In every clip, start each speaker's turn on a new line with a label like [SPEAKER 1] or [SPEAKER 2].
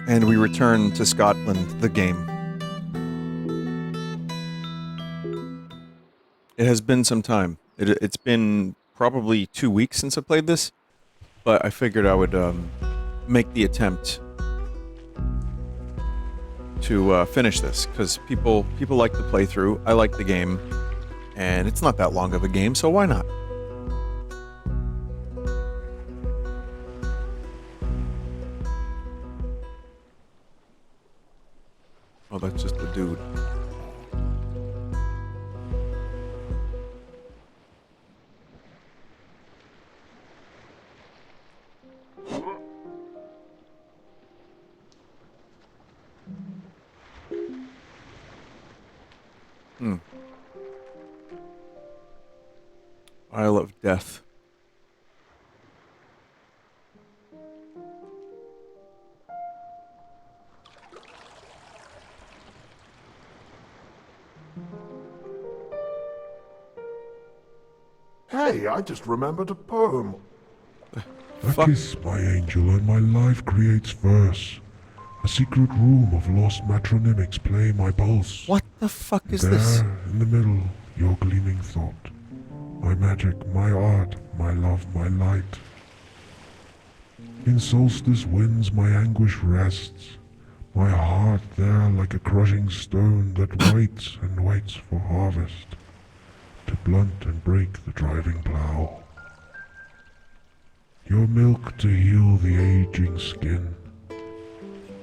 [SPEAKER 1] And we return to Scotland, the game. It has been some time. It's been probably 2 weeks since I played this, but I figured I would make the attempt to finish this, because people like the playthrough, I like the game, and it's not that long of a game, so why not? Oh, that's just the dude. Isle of Death.
[SPEAKER 2] Hey, I just remembered a poem.
[SPEAKER 3] I kiss my angel and my life creates verse. A secret room of lost matronymics play my pulse.
[SPEAKER 1] What the fuck is
[SPEAKER 3] there,
[SPEAKER 1] this?
[SPEAKER 3] In the middle, your gleaming thought. My magic, my art, my love, my light. In solstice winds my anguish rests. My heart there like a crushing stone that waits and waits for harvest. To blunt and break the driving plow. Your milk to heal the aging skin.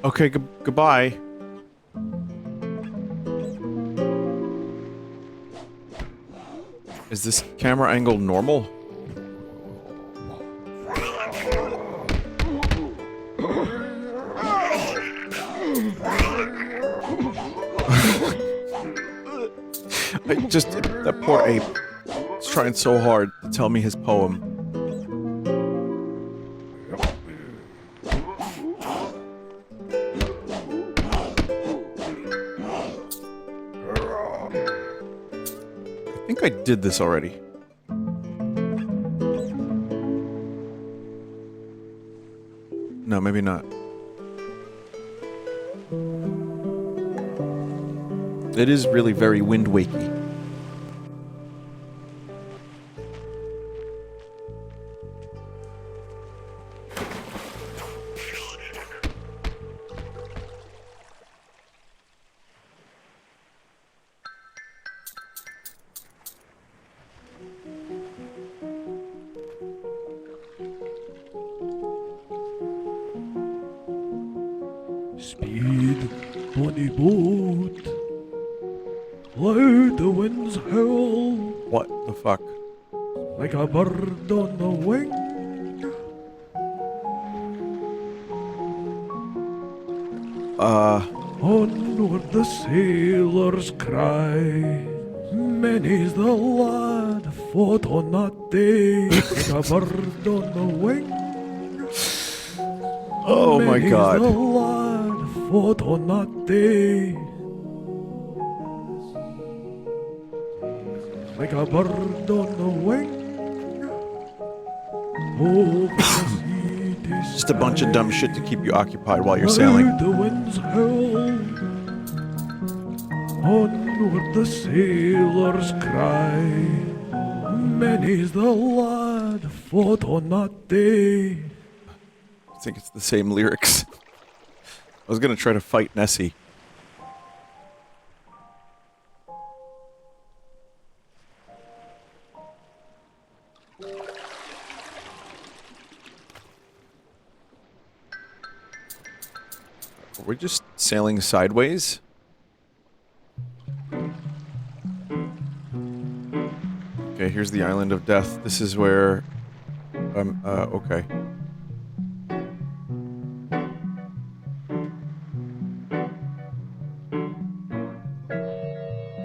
[SPEAKER 1] Okay, goodbye. Is this camera angle normal? That poor ape is trying so hard to tell me his poem. I think I did this already. No, maybe not. It is really very wind-wakey.
[SPEAKER 4] Speed, bonny boat. Loud the winds howl.
[SPEAKER 1] What the fuck?
[SPEAKER 4] Like a bird on the wing. Onward the sailors cry. Many's the lad fought on that day. Like a bird on the wing.
[SPEAKER 1] Oh my god.
[SPEAKER 4] Many's the lad fought on that day. Like a bird on the wing. Over the sea
[SPEAKER 1] Just a bunch of dumb shit to keep you occupied while you're sailing.
[SPEAKER 4] Loud the winds howl. Onward the sailors cry. Many's the lad fought on that day.
[SPEAKER 1] I think it's the same lyrics. I was gonna try to fight Nessie. We're just sailing sideways? Okay, here's the Island of Death. This is where... okay.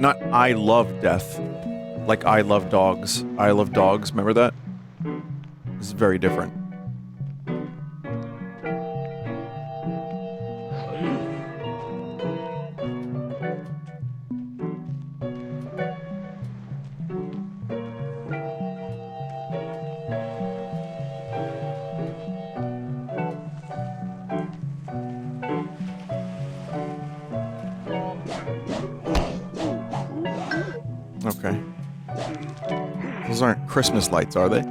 [SPEAKER 1] Not I love death. Like I love dogs. I love dogs, remember that? This is very different. Those aren't Christmas lights, are they?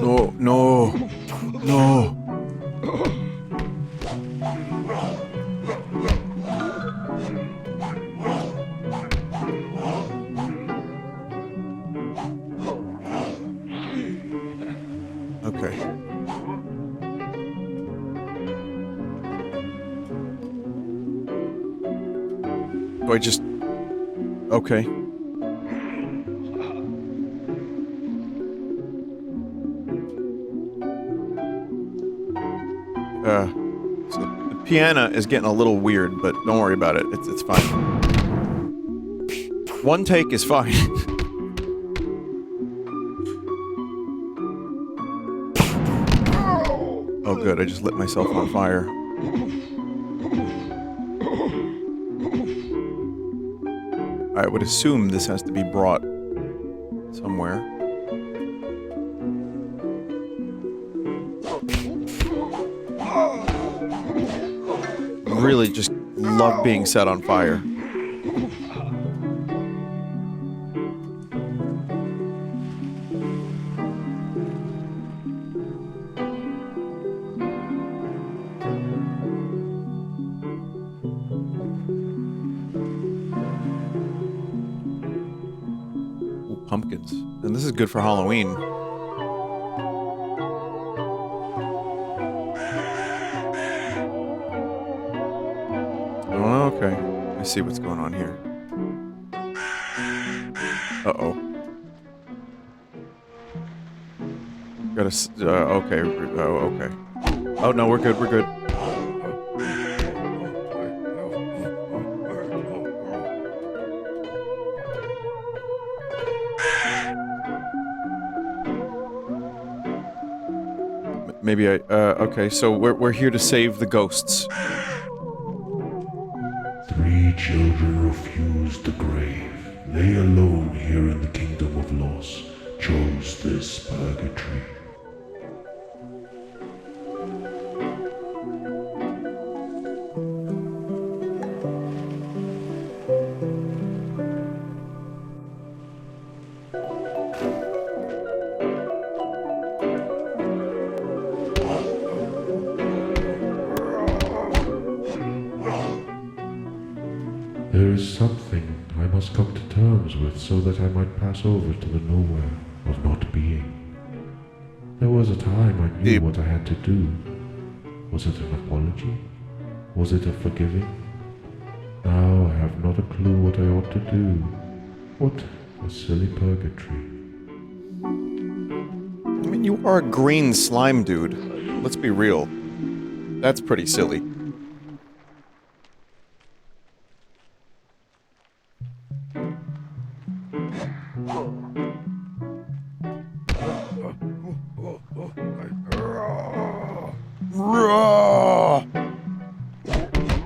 [SPEAKER 1] Oh. No, no, no. Okay. Do I just... Okay. So the piano is getting a little weird, but don't worry about it. It's fine. One take is fine. Oh good, I just lit myself on fire. I would assume this has to be brought somewhere. Really just love being set on fire. Ooh, pumpkins. And this is good for Halloween. Okay, I see what's going on here. Uh-oh. Okay, okay. Oh, no, we're good, we're good. Maybe okay, so we're here to save the ghosts.
[SPEAKER 3] 3 children refused the grave. They alone here in the kingdom of loss chose this purgatory. There is something I must come to terms with so that I might pass over to the nowhere of not being. There was a time I knew what I had to do. Was it an apology? Was it a forgiving? Now I have not a clue what I ought to do. What a silly purgatory.
[SPEAKER 1] I mean, you are a green slime dude. Let's be real. That's pretty silly.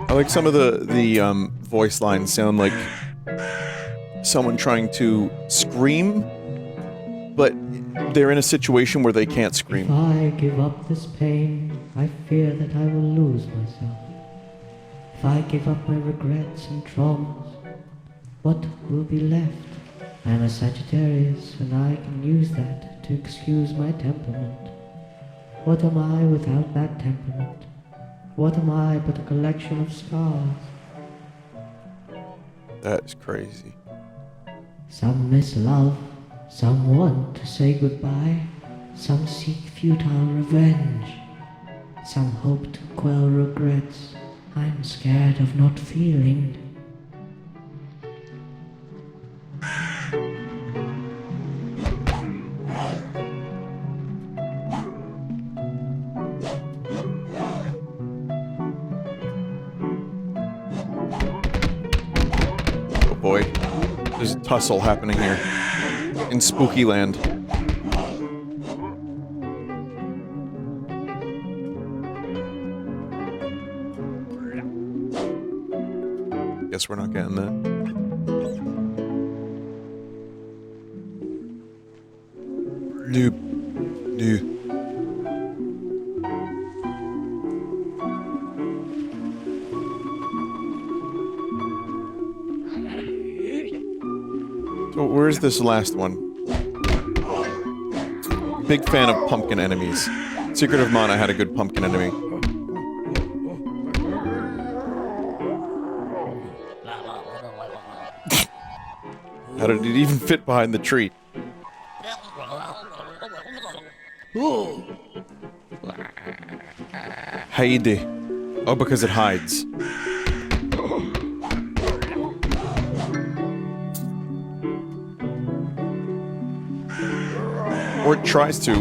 [SPEAKER 1] I like some of the voice lines sound like someone trying to scream, but they're in a situation where they can't scream.
[SPEAKER 5] If I give up this pain, I fear that I will lose myself. If I give up my regrets and traumas, what will be left? I am a Sagittarius, and I can use that to excuse my temperament. What am I without that temperament? What am I but a collection of scars?
[SPEAKER 1] That is crazy.
[SPEAKER 5] Some miss love, some want to say goodbye, some seek futile revenge, some hope to quell regrets. I'm scared of not feeling.
[SPEAKER 1] Oh boy. There's a tussle happening here. In Spooky Land. Guess we're not getting that. Nope. No. So where's this last one? Big fan of pumpkin enemies. Secret of Mana had a good pumpkin enemy. How did it even fit behind the tree? Hide. Oh, because it hides. Or it tries to.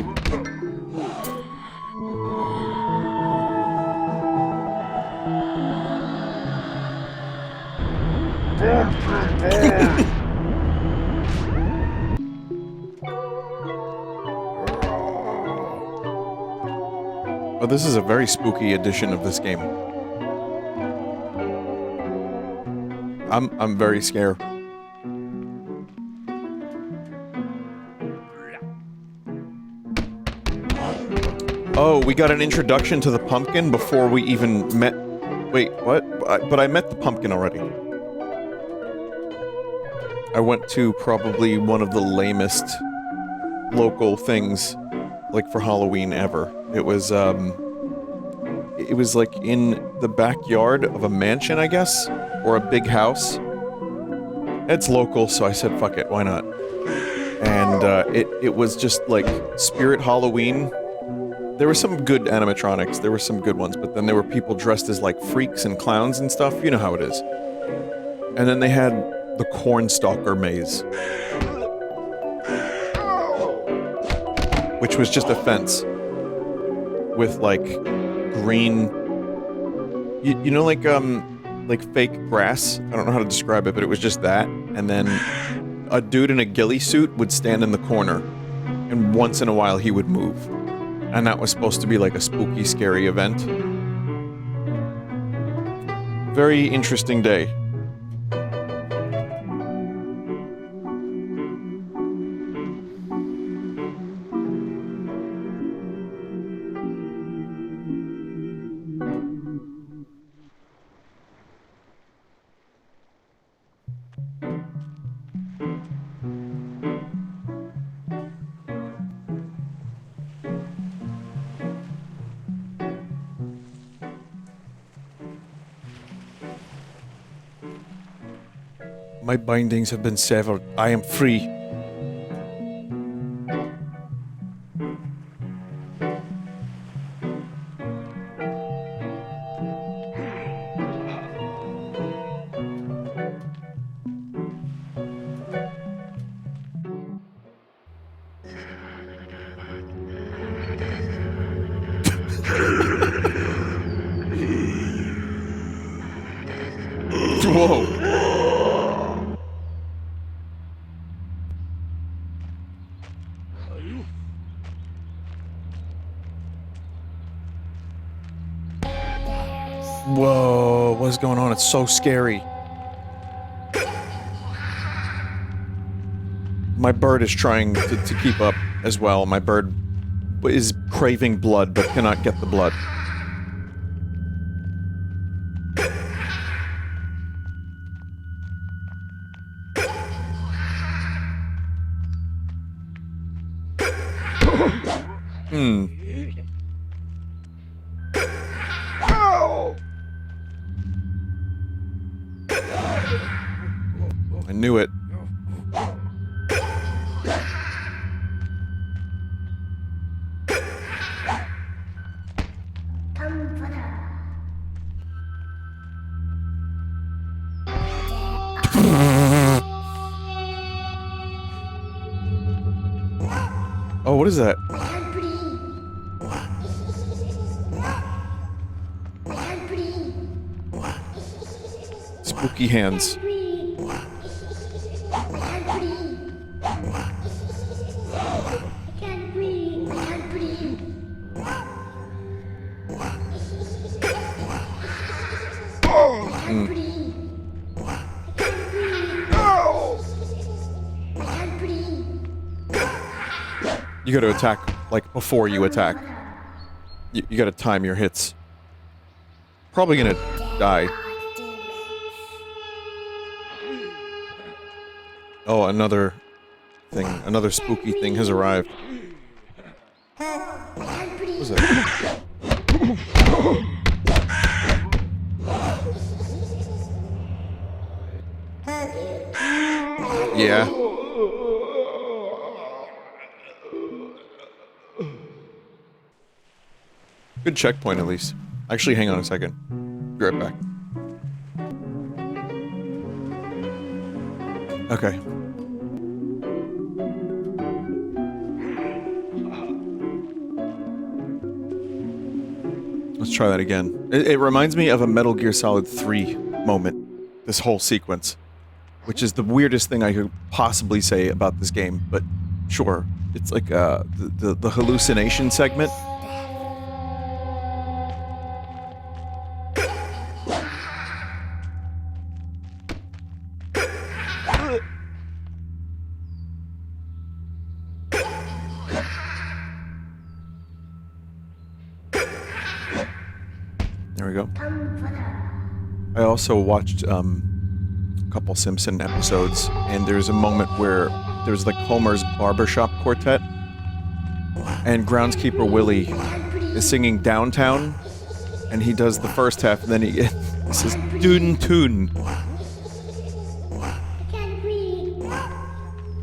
[SPEAKER 1] Oh, this is a very spooky edition of this game. I'm very scared. Oh, we got an introduction to the pumpkin before we even met... Wait, what? But I met the pumpkin already. I went to probably one of the lamest local things, like, for Halloween ever. It was like in the backyard of a mansion, I guess? Or a big house. It's local, so I said, fuck it, why not? And, it was just, like, Spirit Halloween. There were some good animatronics, there were some good ones, but then there were people dressed as, like, freaks and clowns and stuff, you know how it is. And then they had the Cornstalker maze. Which was just a fence. With, like, green... You know, like fake grass? I don't know how to describe it, but it was just that. And then a dude in a ghillie suit would stand in the corner. And once in a while he would move. And that was supposed to be like a spooky, scary event. Very interesting day. My bindings have been severed. I am free. Whoa. Whoa, what is going on? It's so scary. My bird is trying to keep up as well. My bird is craving blood, but cannot get the blood. I knew it. Oh, what is that? Spooky hands. You You gotta attack, like, before you attack. You gotta time your hits. Probably gonna die. Oh, another thing. Another spooky thing has arrived. What was that? Yeah. Good checkpoint, at least. Actually, hang on a second. Be right back. Okay. Let's try that again. It reminds me of a Metal Gear Solid 3 moment. This whole sequence. Which is the weirdest thing I could possibly say about this game, but sure. It's like the hallucination segment. There we go. I also watched a couple Simpson episodes, and there's a moment where there's like Homer's barbershop quartet, and groundskeeper Willie is singing Downtown, and he does the first half, and then he says Doon Toon.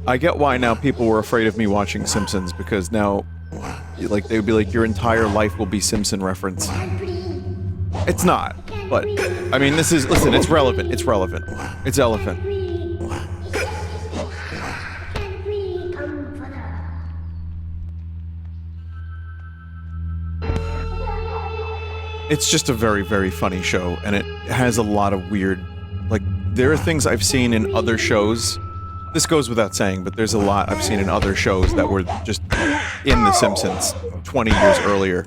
[SPEAKER 1] I get why now people were afraid of me watching Simpsons, because now, like, they would be like, your entire life will be Simpson reference. It's not, but, I mean, this is, listen, it's relevant, it's relevant. It's elephant. It's just a very, very funny show, and it has a lot of weird, like, there are things I've seen in other shows. This goes without saying, but there's a lot I've seen in other shows that were just in The Simpsons 20 years earlier.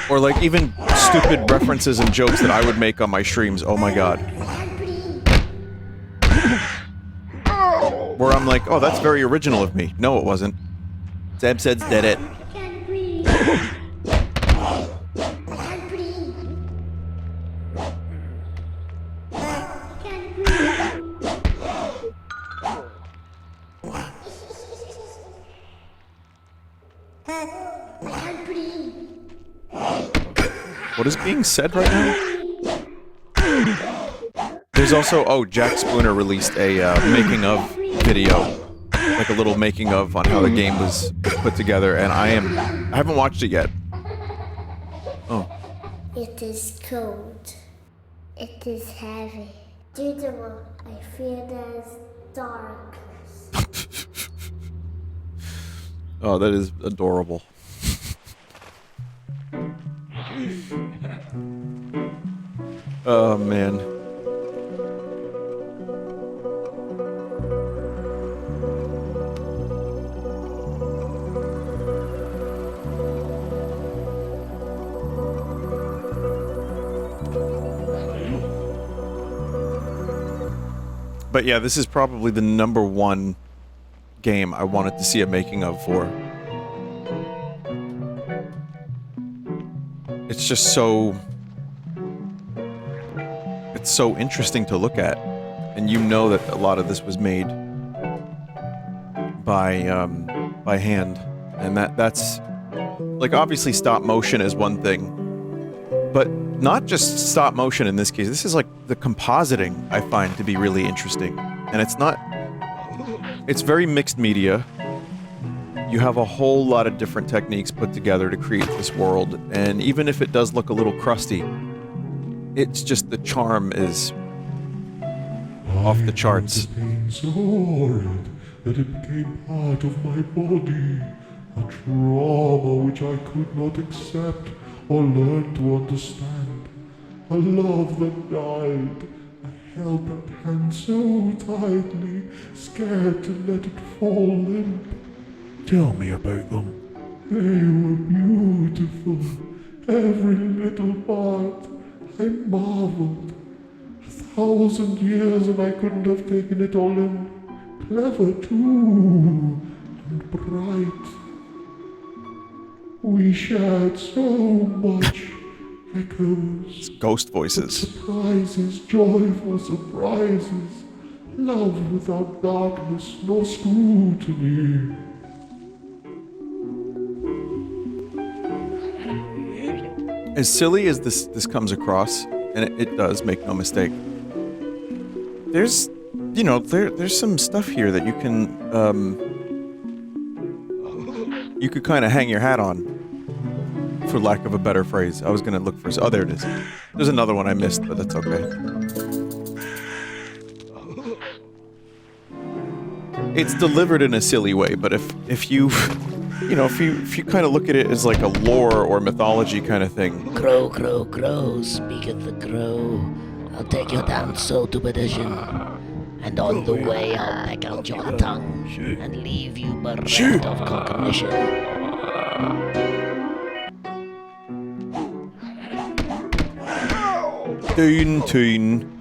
[SPEAKER 1] Or like even stupid references and jokes that I would make on my streams, oh my god. Where I'm like, oh, that's very original of me. No, it wasn't. Zebseds did it. What is being said right now? There's also, oh, Jack Spooner released a making of video, like a little making of on how the game was put together, and I haven't watched it yet. Oh.
[SPEAKER 6] It is cold. It is heavy. Judero, I feel there's darkness.
[SPEAKER 1] Oh, that is adorable. Oh, man. But yeah, this is probably the #1 game I wanted to see a making of for. It's just so... it's so interesting to look at. And you know that a lot of this was made by hand. And that's... like, obviously stop motion is one thing. But not just stop motion in this case. This is like the compositing I find to be really interesting. And it's not... it's very mixed media. You have a whole lot of different techniques put together to create this world, and even if it does look a little crusty, it's just the charm is off the charts.
[SPEAKER 3] I felt the pain so horrid that it became part of my body, a trauma which I could not accept or learn to understand, a love that died. I held that hand so tightly, scared to let it fall limp.
[SPEAKER 4] Tell me about them.
[SPEAKER 3] They were beautiful, every little part. I marveled. 1,000 years and I couldn't have taken it all in. Clever too. and bright. We shared so much. Echoes,
[SPEAKER 1] Ghost voices.
[SPEAKER 3] surprises, joyful surprises. Love without darkness nor scrutiny.
[SPEAKER 1] As silly as this comes across, and it does, make no mistake, there's, you know, there's some stuff here that you could kind of hang your hat on, for lack of a better phrase. I was gonna look for... Oh, there it is. There's another one I missed, but that's okay. It's delivered in a silly way, but if you... You know, if you kind of look at it as like a lore or mythology kind of thing.
[SPEAKER 7] Crow, crow, crow, speaketh the crow. I'll take you down so to perdition. And on the way I'll peck out your tongue and leave you bereft of cognition.
[SPEAKER 1] Teen.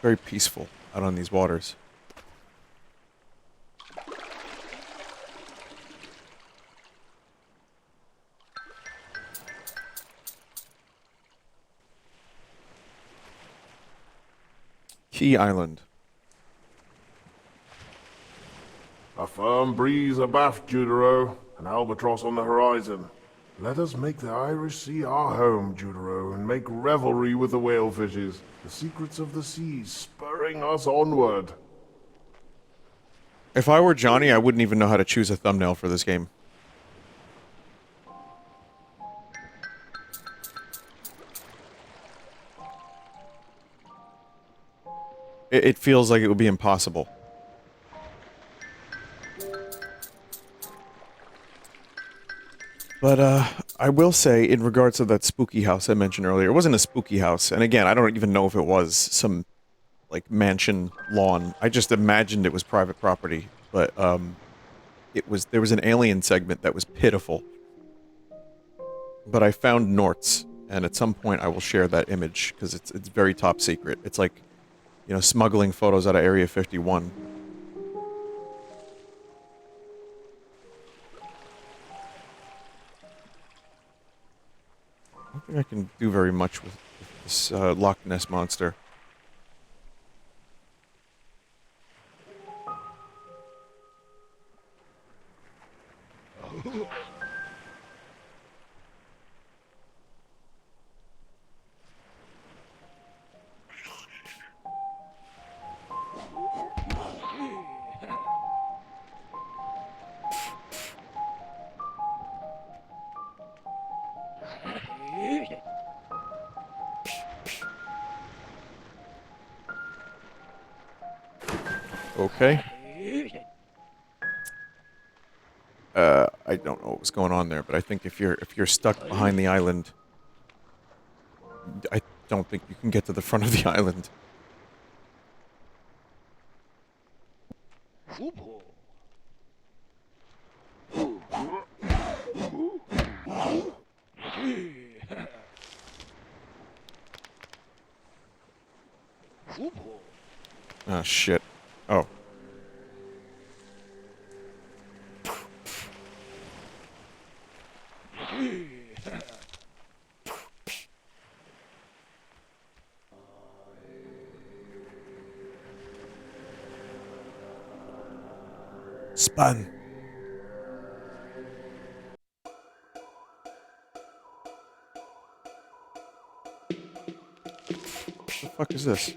[SPEAKER 1] Very peaceful out on these waters. Key Island.
[SPEAKER 2] A firm breeze abaft, Judero, an albatross on the horizon. Let us make the Irish Sea our home, Judero, and make revelry with the whale fishes, the secrets of the seas spurring us onward.
[SPEAKER 1] If I were Johnny, I wouldn't even know how to choose a thumbnail for this game. It feels like it would be impossible. But, I will say, in regards to that spooky house I mentioned earlier, it wasn't a spooky house, and again, I don't even know if it was some, like, mansion lawn. I just imagined it was private property, but, there was an alien segment that was pitiful. But I found Nort's, and at some point I will share that image, because it's very top secret. It's like, you know, smuggling photos out of Area 51. I don't think I can do very much with this Loch Ness monster. Okay. I don't know what was going on there, but I think if you're stuck behind the island, I don't think you can get to the front of the island. Oh, shit. Oh. Spun. What the fuck is this?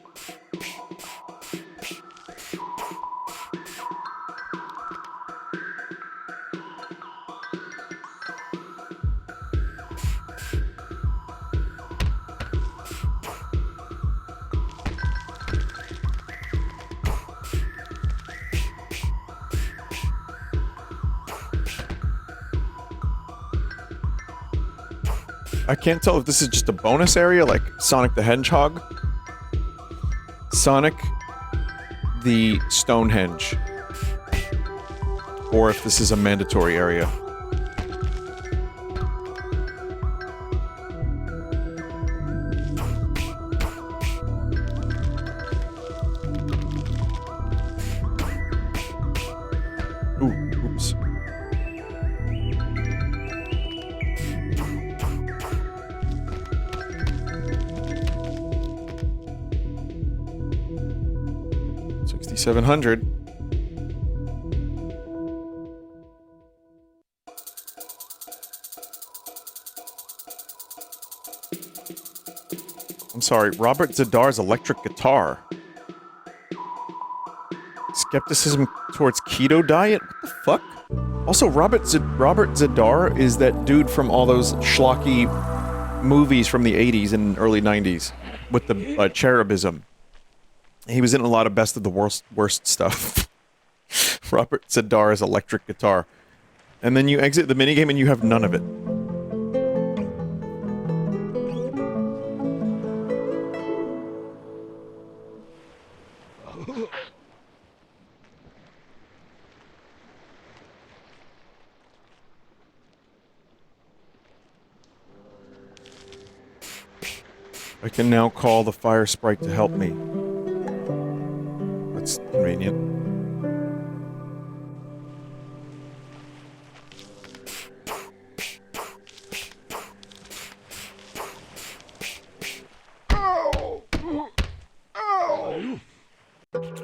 [SPEAKER 1] I can't tell if this is just a bonus area, like Sonic the Hedgehog, Sonic the Stonehenge, or if this is a mandatory area. Ooh, oops. $6,700. I'm sorry, Robert Zadar's electric guitar. Skepticism towards keto diet? What the fuck? Also, Robert Zadar is that dude from all those schlocky movies from the 80s and early 90s with the cherubism. He was in a lot of best of the worst stuff. Robert Zadar's electric guitar. And then you exit the minigame and you have none of it. I can now call the fire sprite to help me. That's convenient.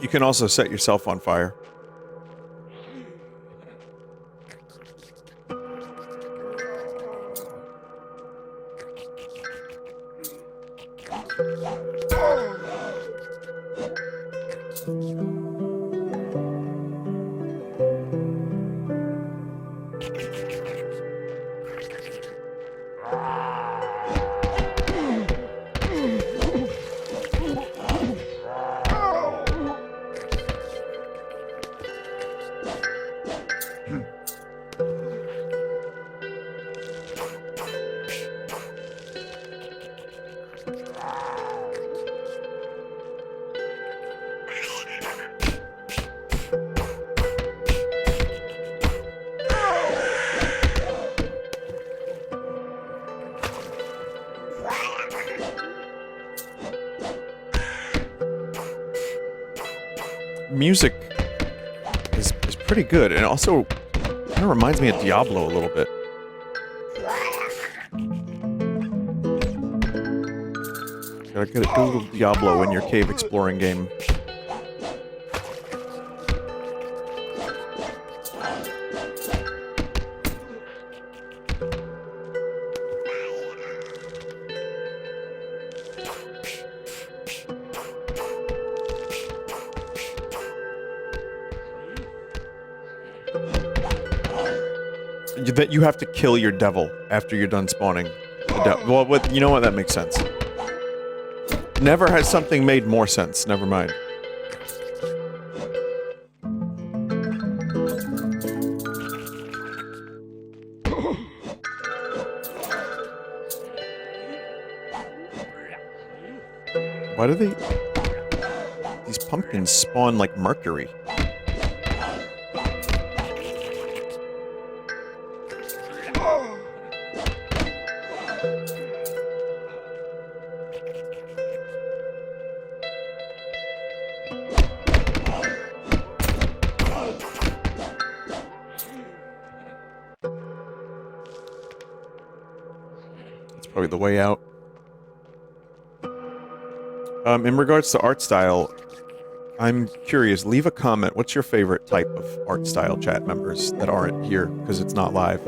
[SPEAKER 1] You can also set yourself on fire. Music is pretty good, and also kind of reminds me of Diablo a little bit. Gotta get a Google Diablo in your cave exploring game. That you have to kill your devil after you're done spawning. Well, you know what? That makes sense. Never has something made more sense. Never mind. Why do these pumpkins spawn like mercury? Probably the way out. In regards to art style, I'm curious. Leave a comment. What's your favorite type of art style, chat members that aren't here because it's not live?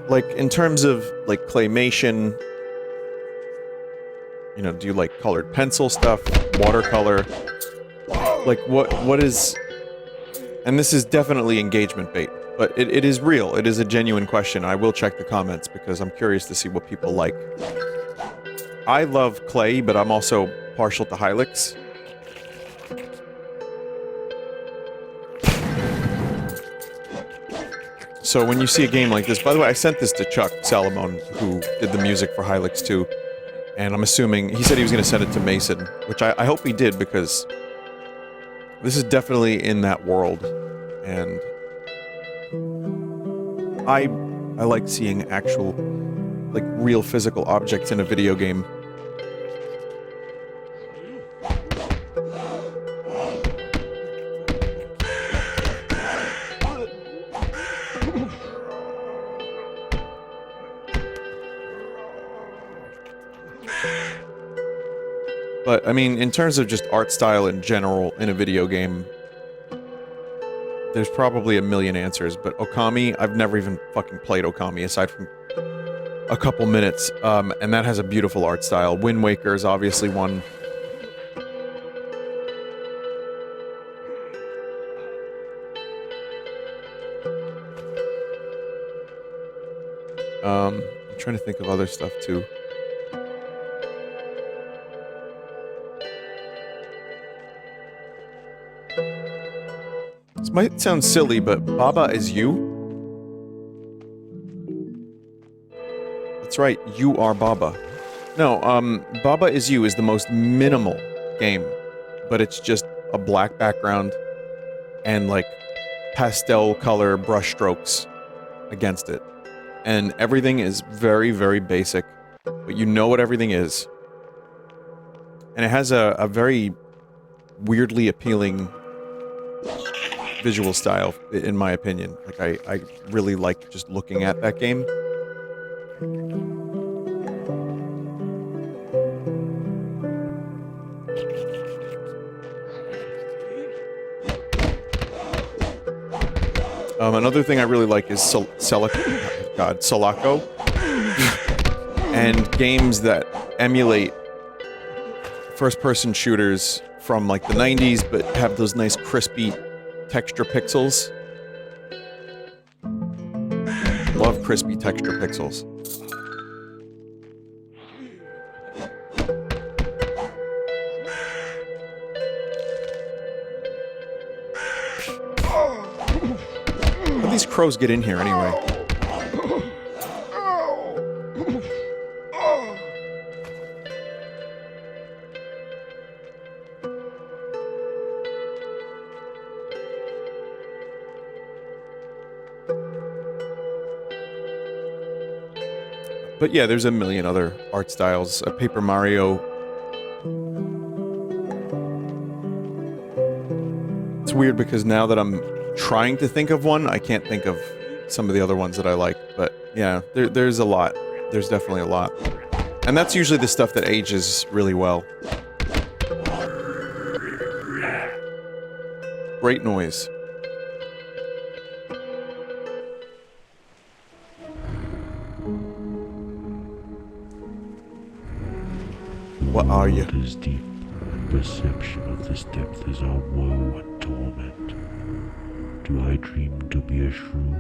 [SPEAKER 1] Like in terms of like claymation, you know, do you like colored pencil stuff, watercolor? Like what is? And this is definitely engagement bait. But it is real. It is a genuine question. I will check the comments because I'm curious to see what people like. I love clay, but I'm also partial to Hilux. So when you see a game like this, by the way, I sent this to Chuck Salomon, who did the music for Hylix 2, and I'm assuming, he said he was going to send it to Mason, which I hope he did, because this is definitely in that world, and I like seeing actual, like, real physical objects in a video game. But, I mean, in terms of just art style in general in a video game, there's probably a million answers, but Okami, I've never even fucking played Okami aside from a couple minutes, and that has a beautiful art style. Wind Waker is obviously one. I'm trying to think of other stuff too. This might sound silly, but Baba is you? That's right, you are Baba. No, Baba is You is the most minimal game, but it's just a black background and, like, pastel color brush strokes against it. And everything is very, very basic, but you know what everything is. And it has a very weirdly appealing visual style, in my opinion. Like, I really like just looking at that game. Another thing I really like is Sulaco. And games that emulate first-person shooters from, like, the 90s, but have those nice crispy texture pixels. Love crispy texture pixels. How do these crows get in here anyway? But yeah, there's a million other art styles. Paper Mario. It's weird because now that I'm trying to think of one, I can't think of some of the other ones that I like. But yeah, there's a lot. There's definitely a lot. And that's usually the stuff that ages really well. Great noise. What are you?
[SPEAKER 3] Thought is deep, and perception of this depth is our woe and torment. Do I dream to be a shrew,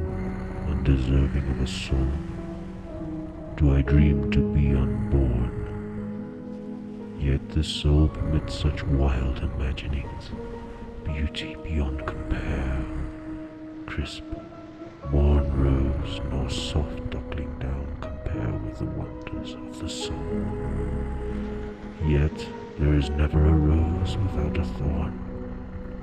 [SPEAKER 3] undeserving of a soul? Do I dream to be unborn? Yet the soul permits such wild imaginings, beauty beyond compare. Crisp, morn rose, nor soft duckling down compare with the wonders of the soul. Yet there is never a rose without a thorn,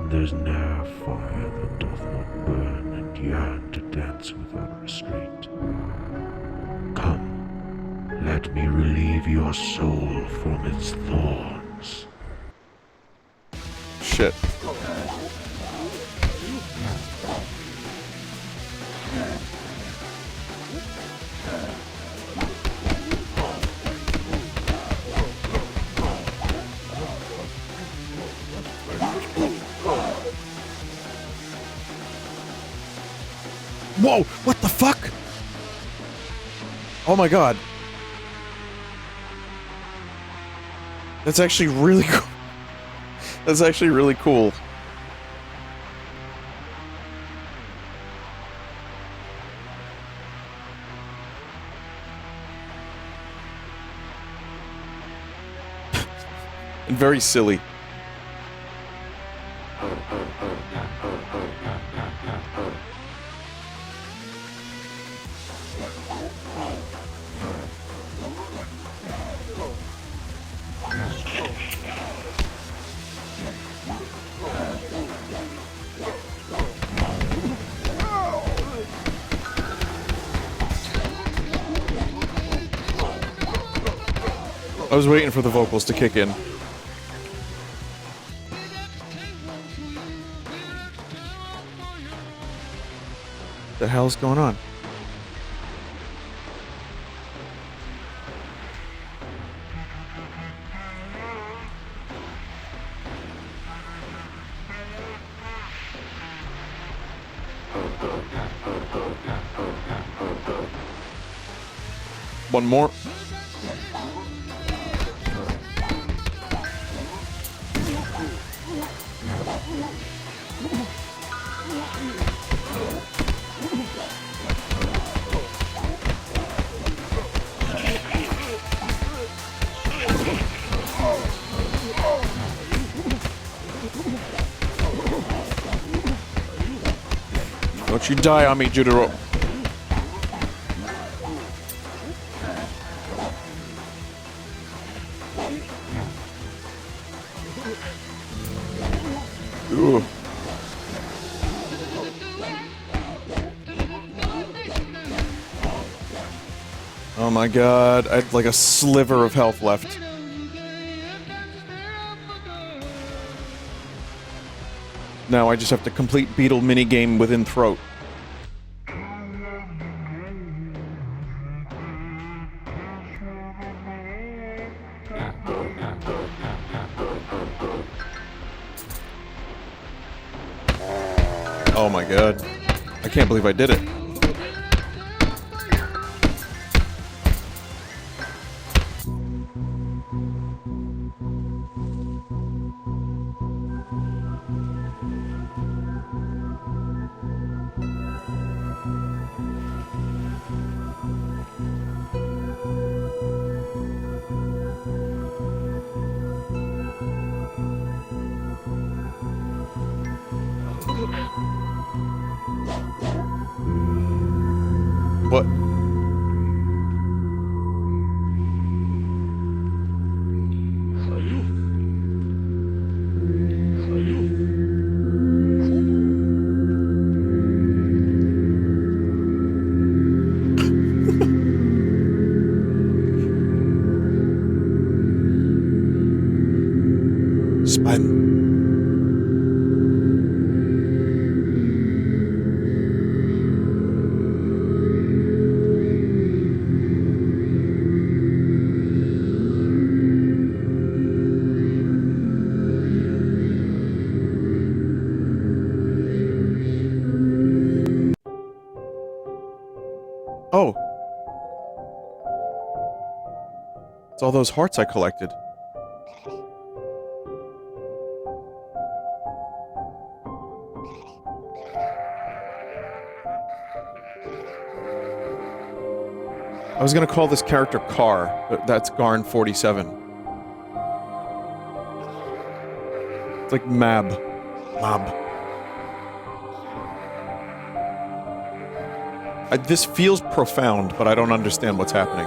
[SPEAKER 3] and there's ne'er fire that doth not burn and yearn to dance without restraint. Come, let me relieve your soul from its thorns.
[SPEAKER 1] Shit. Whoa! What the fuck? Oh my god. That's actually really cool. That's actually really cool. And very silly. I was waiting for the vocals to kick in. The hell's going on? One more. Don't you die on me, Judero. Ooh. Oh my god, I had like a sliver of health left. Now I just have to complete beetle minigame within throat. Oh my god. I can't believe I did it. What? Spin. Oh. It's all those hearts I collected. I was gonna call this character Car, but that's Garn 47. It's like Mab. This feels profound, but I don't understand what's happening.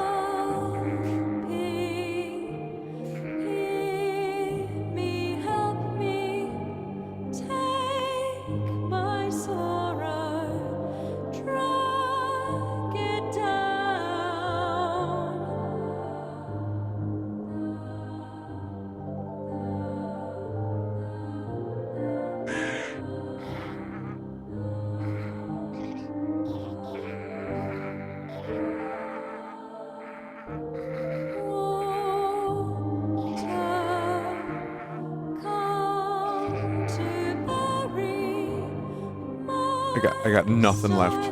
[SPEAKER 1] I got nothing left.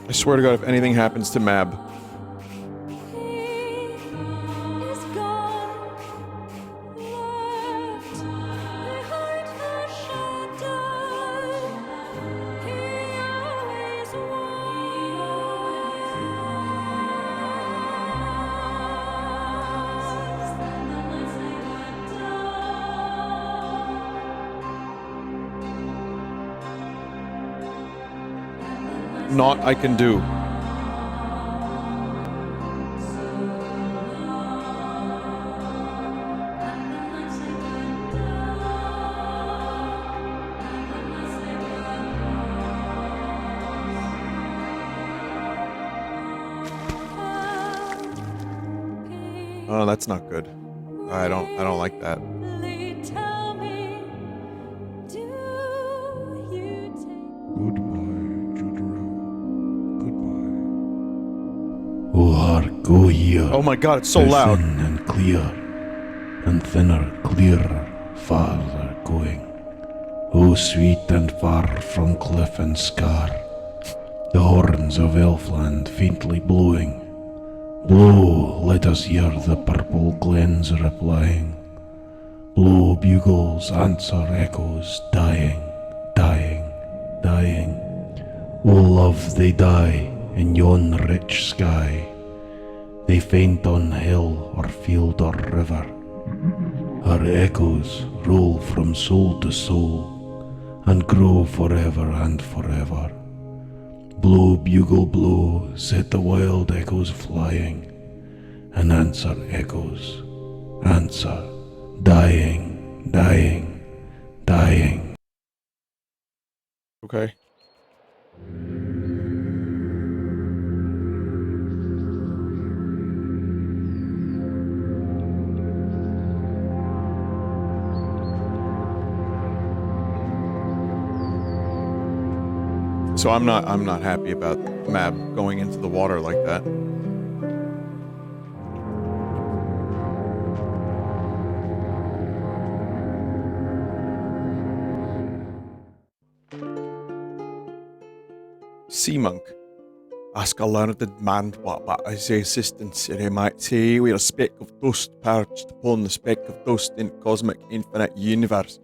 [SPEAKER 1] I swear to God, if anything happens to Mab. Naught I can do. Oh, that's not good. I don't like that.
[SPEAKER 3] Goodbye, Judero. Goodbye.
[SPEAKER 8] O heart, go here.
[SPEAKER 1] Oh my god, it's so
[SPEAKER 8] how
[SPEAKER 1] loud.
[SPEAKER 8] Thin and clear, and thinner, clearer, farther going. O sweet and far from cliff and scar, the horns of Elfland faintly blowing. Blow, let us hear the purple glens replying. Blow, bugles, answer echoes, dying, dying, dying. O love, they die in yon rich sky. They faint on hill or field or river. Her echoes roll from soul to soul and grow forever and forever. Blow, bugle, blow, set the wild echoes flying, and answer echoes, answer, dying, dying, dying.
[SPEAKER 1] Okay. So I'm not happy about Mab going into the water like that. Sea monk. Ask a learned man what but his assistance, and he might say we're a speck of dust perched upon the speck of dust in cosmic infinite universe.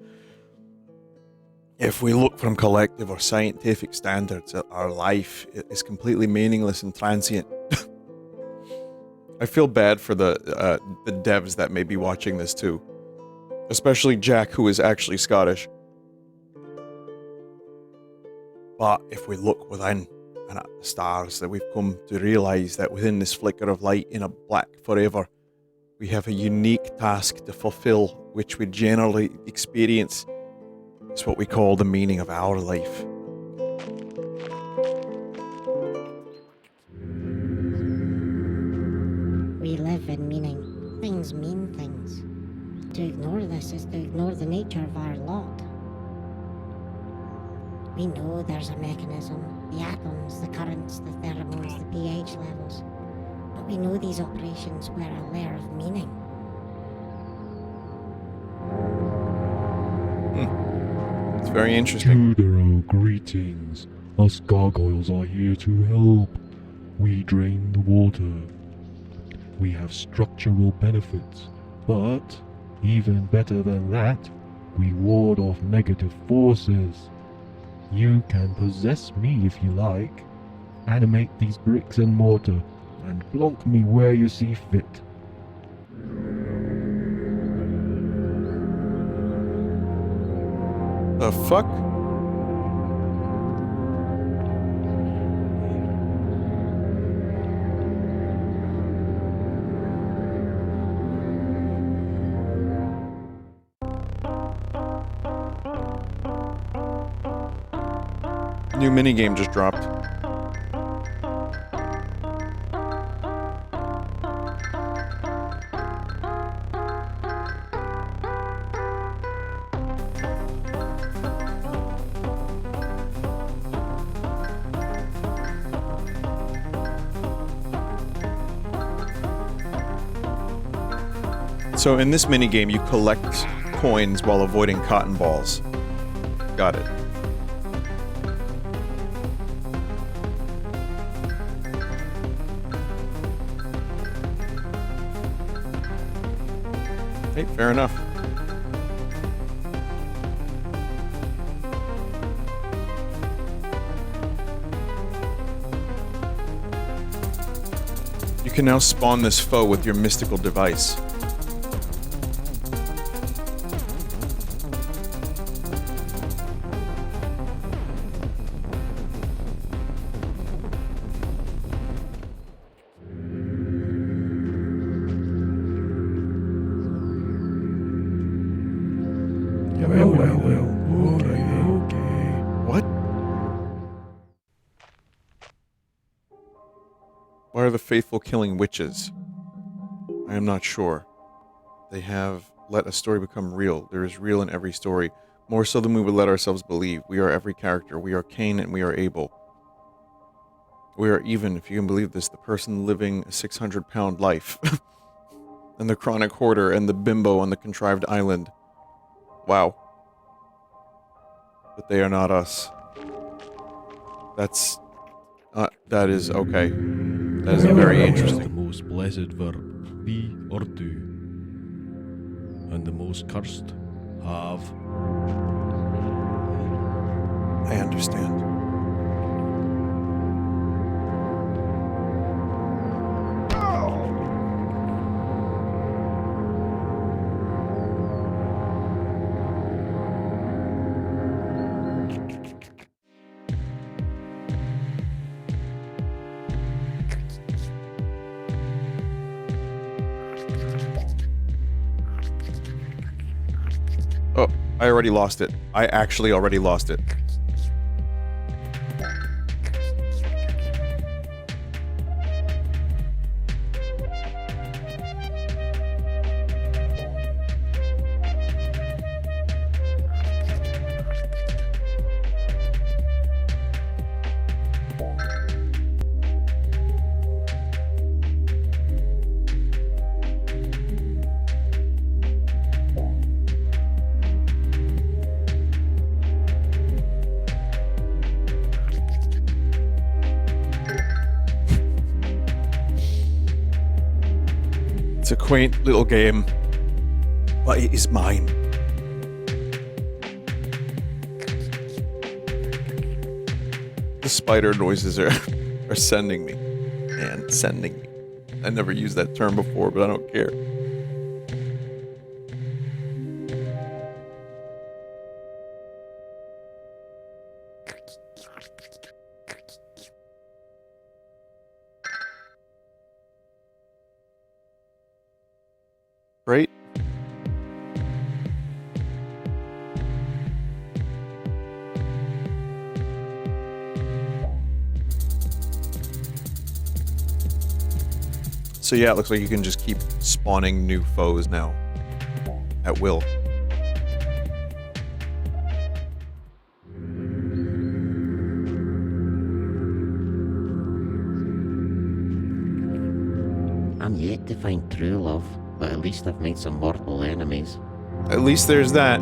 [SPEAKER 1] If we look from collective or scientific standards, our life is completely meaningless and transient. I feel bad for the devs that may be watching this too, especially Jack, who is actually Scottish. But if we look within and at the stars, that we've come to realize that within this flicker of light in a black forever, we have a unique task to fulfill, which we generally experience. It's what we call the meaning of our life.
[SPEAKER 9] We live in meaning. Things mean things. To ignore this is to ignore the nature of our lot. We know there's a mechanism, the atoms, the currents, the pheromones, the pH levels. But we know these operations wear a layer of meaning.
[SPEAKER 1] It's very interesting.
[SPEAKER 3] Judero, greetings. Us gargoyles are here to help. We drain the water. We have structural benefits, but even better than that, we ward off negative forces. You can possess me if you like. Animate these bricks and mortar, and plonk me where you see fit.
[SPEAKER 1] The fuck? New minigame just dropped. So in this minigame, you collect coins while avoiding cotton balls. Got it. Hey, fair enough. You can now spawn this foe with your mystical device.
[SPEAKER 4] Well. Okay.
[SPEAKER 1] What? Why are the faithful killing witches? I am not sure. They have let a story become real. There is real in every story, more so than we would let ourselves believe. We are every character. We are Cain and we are Abel. We are even, if you can believe this, the person living a 600-pound life. And the chronic hoarder and the bimbo on the contrived island. Wow. But they are not us. That is okay. That is very
[SPEAKER 4] The
[SPEAKER 1] interesting.
[SPEAKER 4] most blessed verb, be or do. And the most cursed, have.
[SPEAKER 1] I understand. Oh, I already lost it. I actually already lost it. It's a quaint little game, but it is mine. The spider noises are sending me. Man, sending me. I never used that term before, but I don't care. Right? So yeah, it looks like you can just keep spawning new foes now. At will.
[SPEAKER 10] I'm yet to find true love, but at least I've made some mortal enemies.
[SPEAKER 1] At least there's that.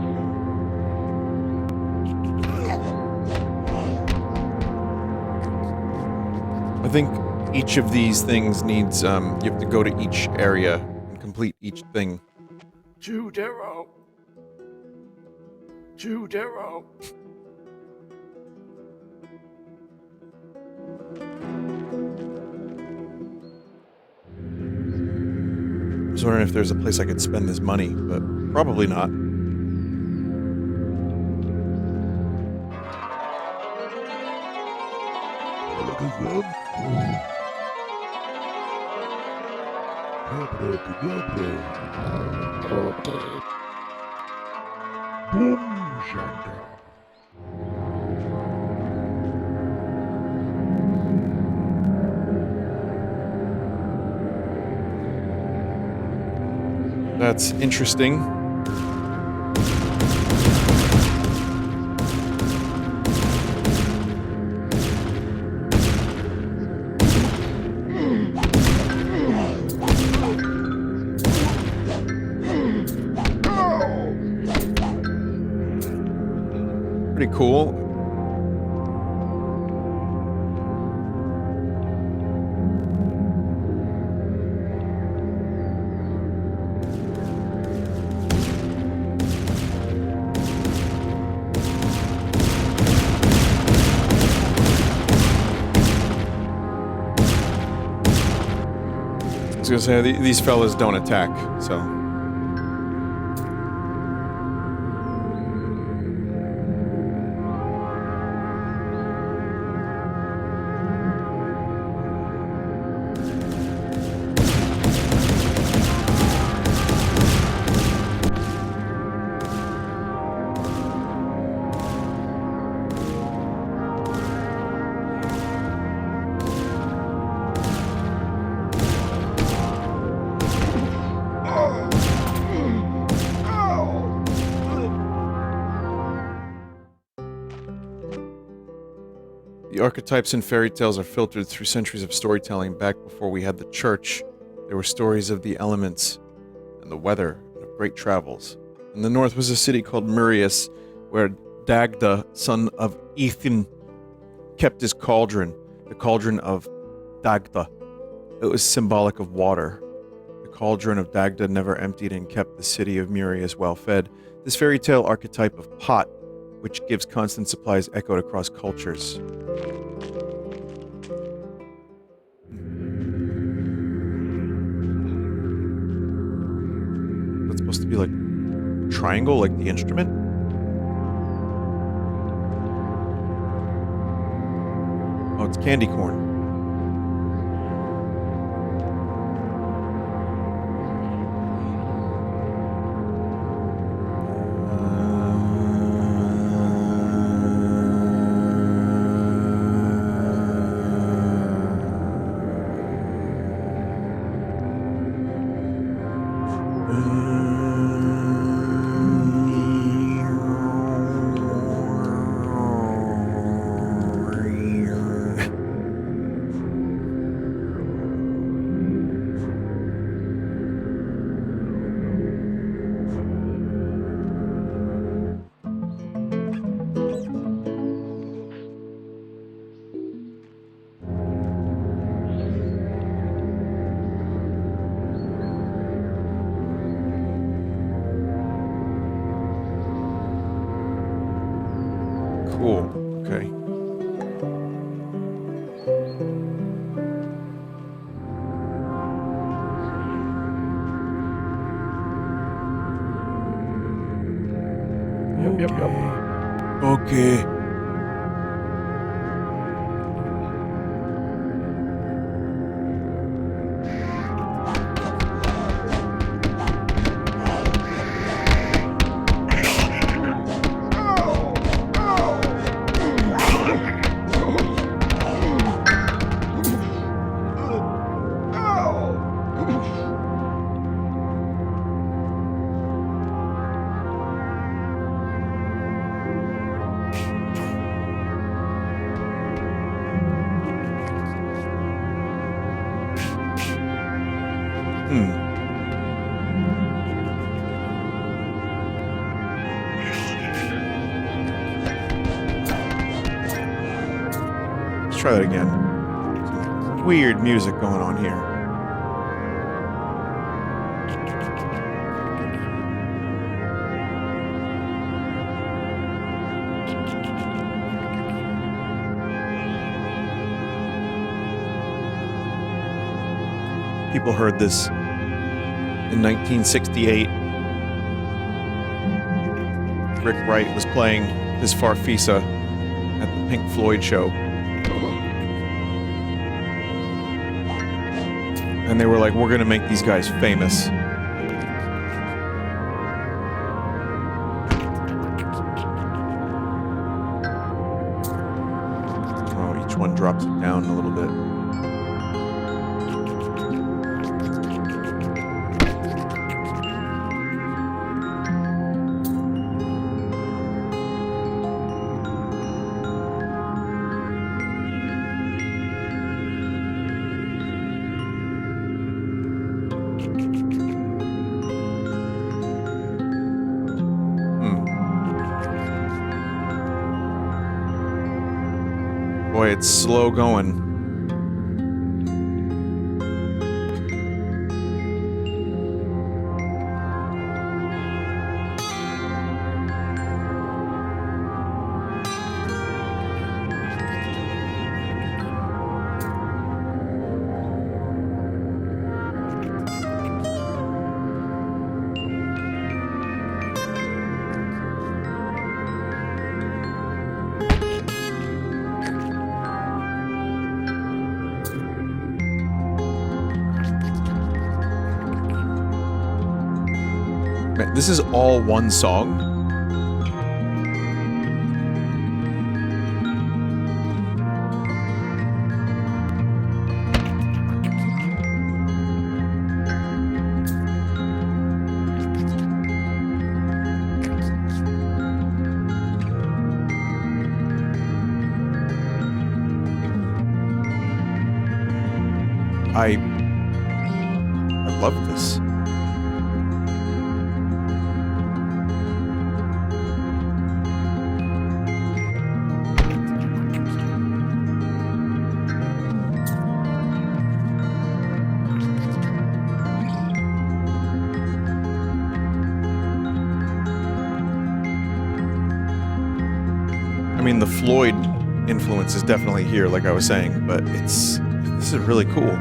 [SPEAKER 1] I think each of these things needs, you have to go to each area and complete each thing.
[SPEAKER 4] Judero. Judero.
[SPEAKER 1] I was wondering if there's a place I could spend this money, but probably not.
[SPEAKER 7] Okay.
[SPEAKER 1] That's interesting. Pretty cool. I was gonna say, these fellas don't attack, so. The archetypes in fairy tales are filtered through centuries of storytelling. Back before we had the church, there were stories of the elements and the weather and of great travels. In the north was a city called Murius, where Dagda, son of Ethan, kept his cauldron, the cauldron of Dagda. It was symbolic of water. The cauldron of Dagda never emptied and kept the city of Murius well fed. This fairy tale archetype of pot, which gives constant supplies, echoed across cultures. That's supposed to be like a triangle, like the instrument? Oh, it's candy corn. Cool. Okay.
[SPEAKER 4] Yep.
[SPEAKER 1] Okay. Let's try that again. Some weird music going on here. People heard this in 1968. Rick Wright was playing his Farfisa at the Pink Floyd show. And they were like, we're gonna make these guys famous. Oh, each one drops it down a little bit. Boy, it's slow going. Man, this is all one song? I love this. I mean, the Floyd influence is definitely here, like I was saying, but this is really cool.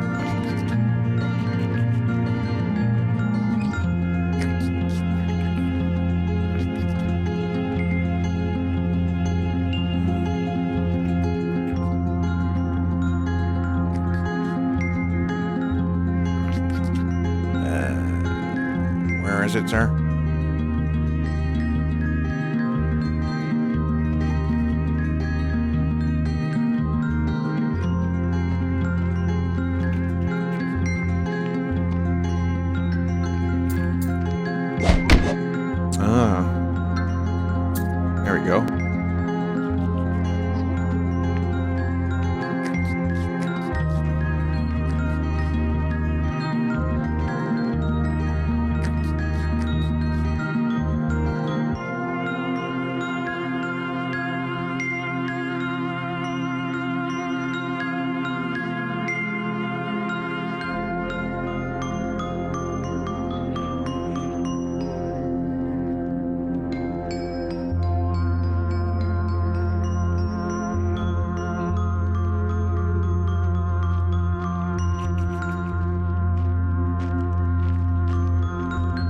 [SPEAKER 1] Where is it, sir? There we go.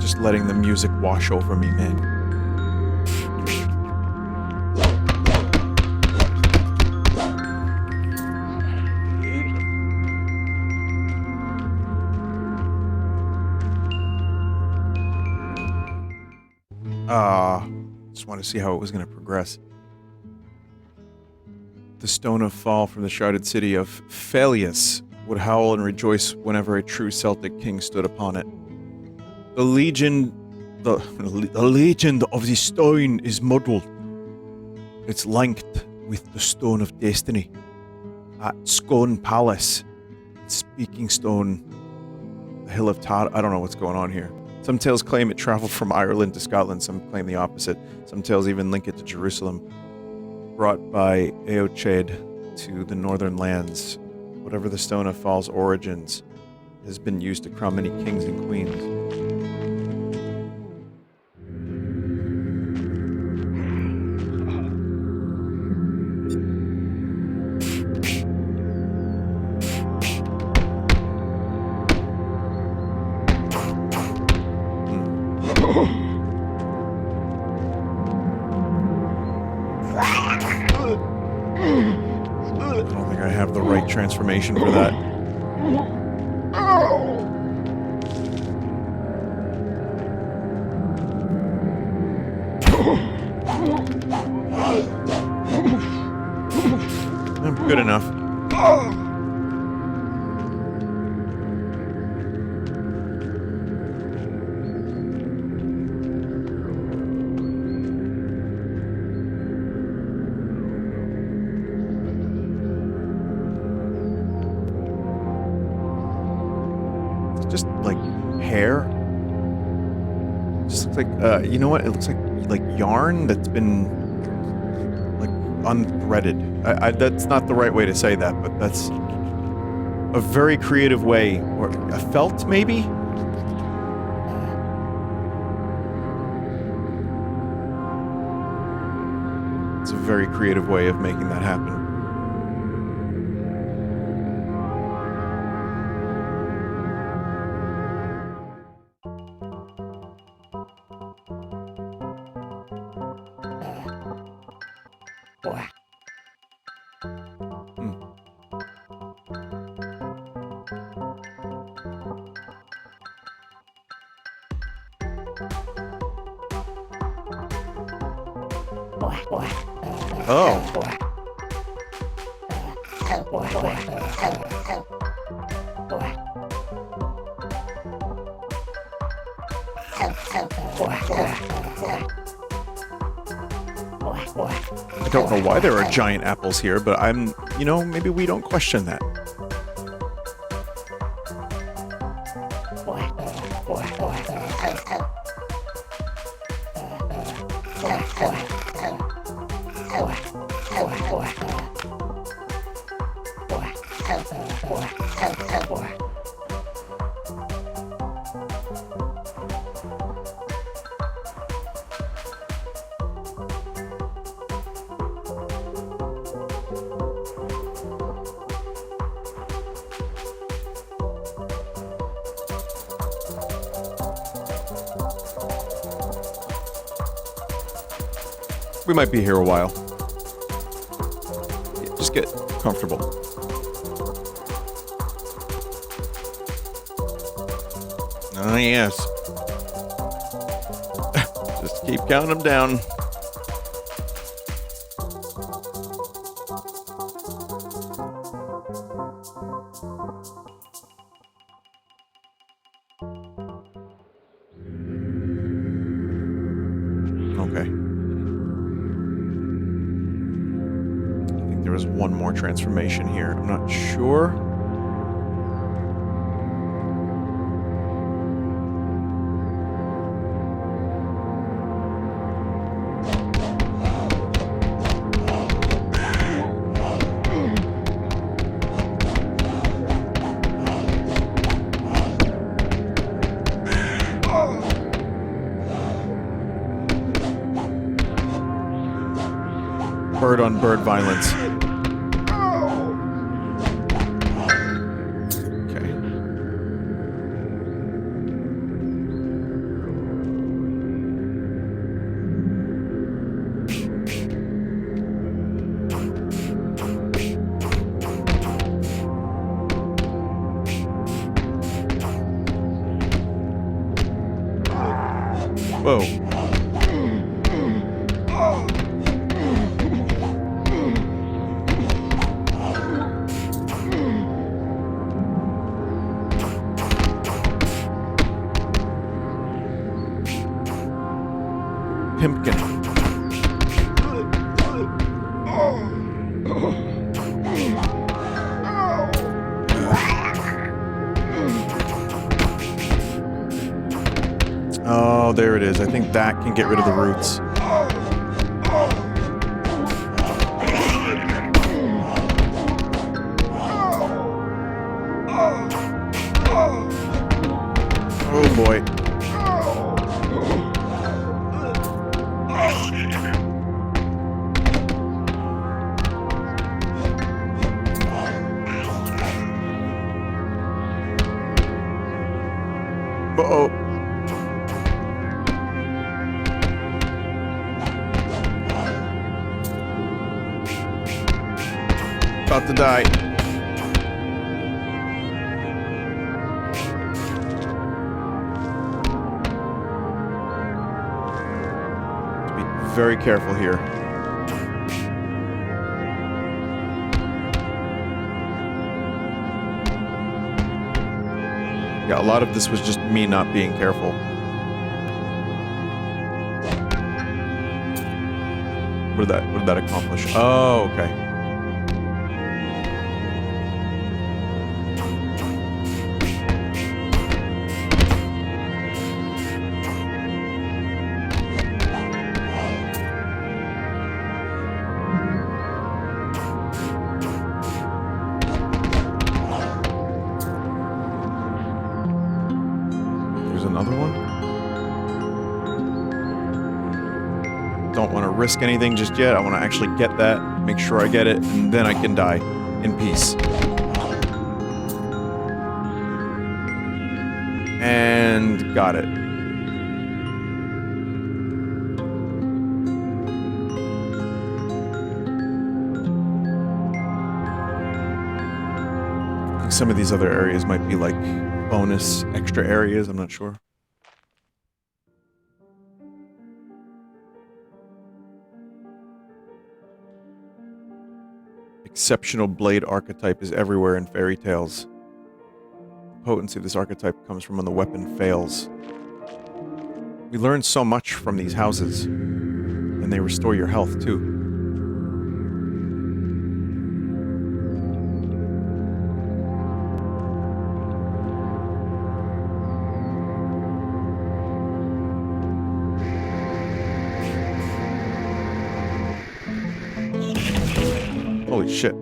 [SPEAKER 1] Just letting the music wash over me, man. Just want to see how it was going to progress. The stone of fall from the shrouded city of Felius would howl and rejoice whenever a true Celtic king stood upon it. The legend of the stone is muddled. It's linked with the stone of destiny. At Scone Palace, Speaking Stone, the Hill of Tar. I don't know what's going on here. Some tales claim it traveled from Ireland to Scotland. Some claim the opposite. Some tales even link it to Jerusalem. Brought by Eochaid to the northern lands. Whatever the Stone of Fall's origins has been used to crown many kings and queens. Transformation for that. Good enough. Just like hair. Just looks like you know what? It looks like yarn that's been like unthreaded. That's not the right way to say that, but that's a very creative way, or a felt maybe. It's a very creative way of making that happen. Oh. I don't know why there are giant apples here, but maybe we don't question that. We might be here a while. Yeah, just get comfortable. Ah, yes. Just keep counting them down. Okay. I think there was one more transformation here. I'm not sure. Bird on bird violence. Okay. Whoa. Pimpkin. Oh, there it is. I think that can get rid of the roots. Oh boy. Uh-oh. About to die. To be very careful here. Yeah, a lot of this was just me not being careful. What did that accomplish? Oh, okay. Another one? Don't want to risk anything just yet. I want to actually get that, make sure I get it, and then I can die in peace. And got it. I think some of these other areas might be like bonus extra areas, I'm not sure. Exceptional blade archetype is everywhere in fairy tales. The potency of this archetype comes from when the weapon fails. We learn so much from these houses, and they restore your health too. Holy shit.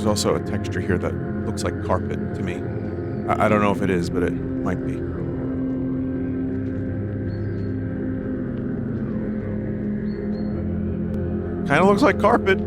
[SPEAKER 1] There's also a texture here that looks like carpet to me. I don't know if it is, but it might be. Kind of looks like carpet.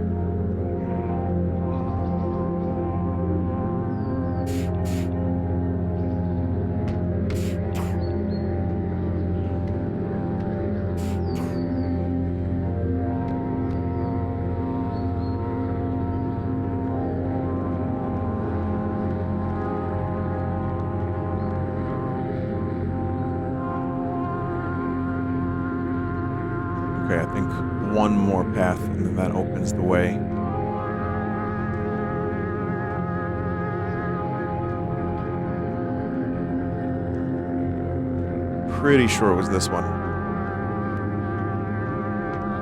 [SPEAKER 1] Okay, I think one more path and then that opens the way. Pretty sure it was this one.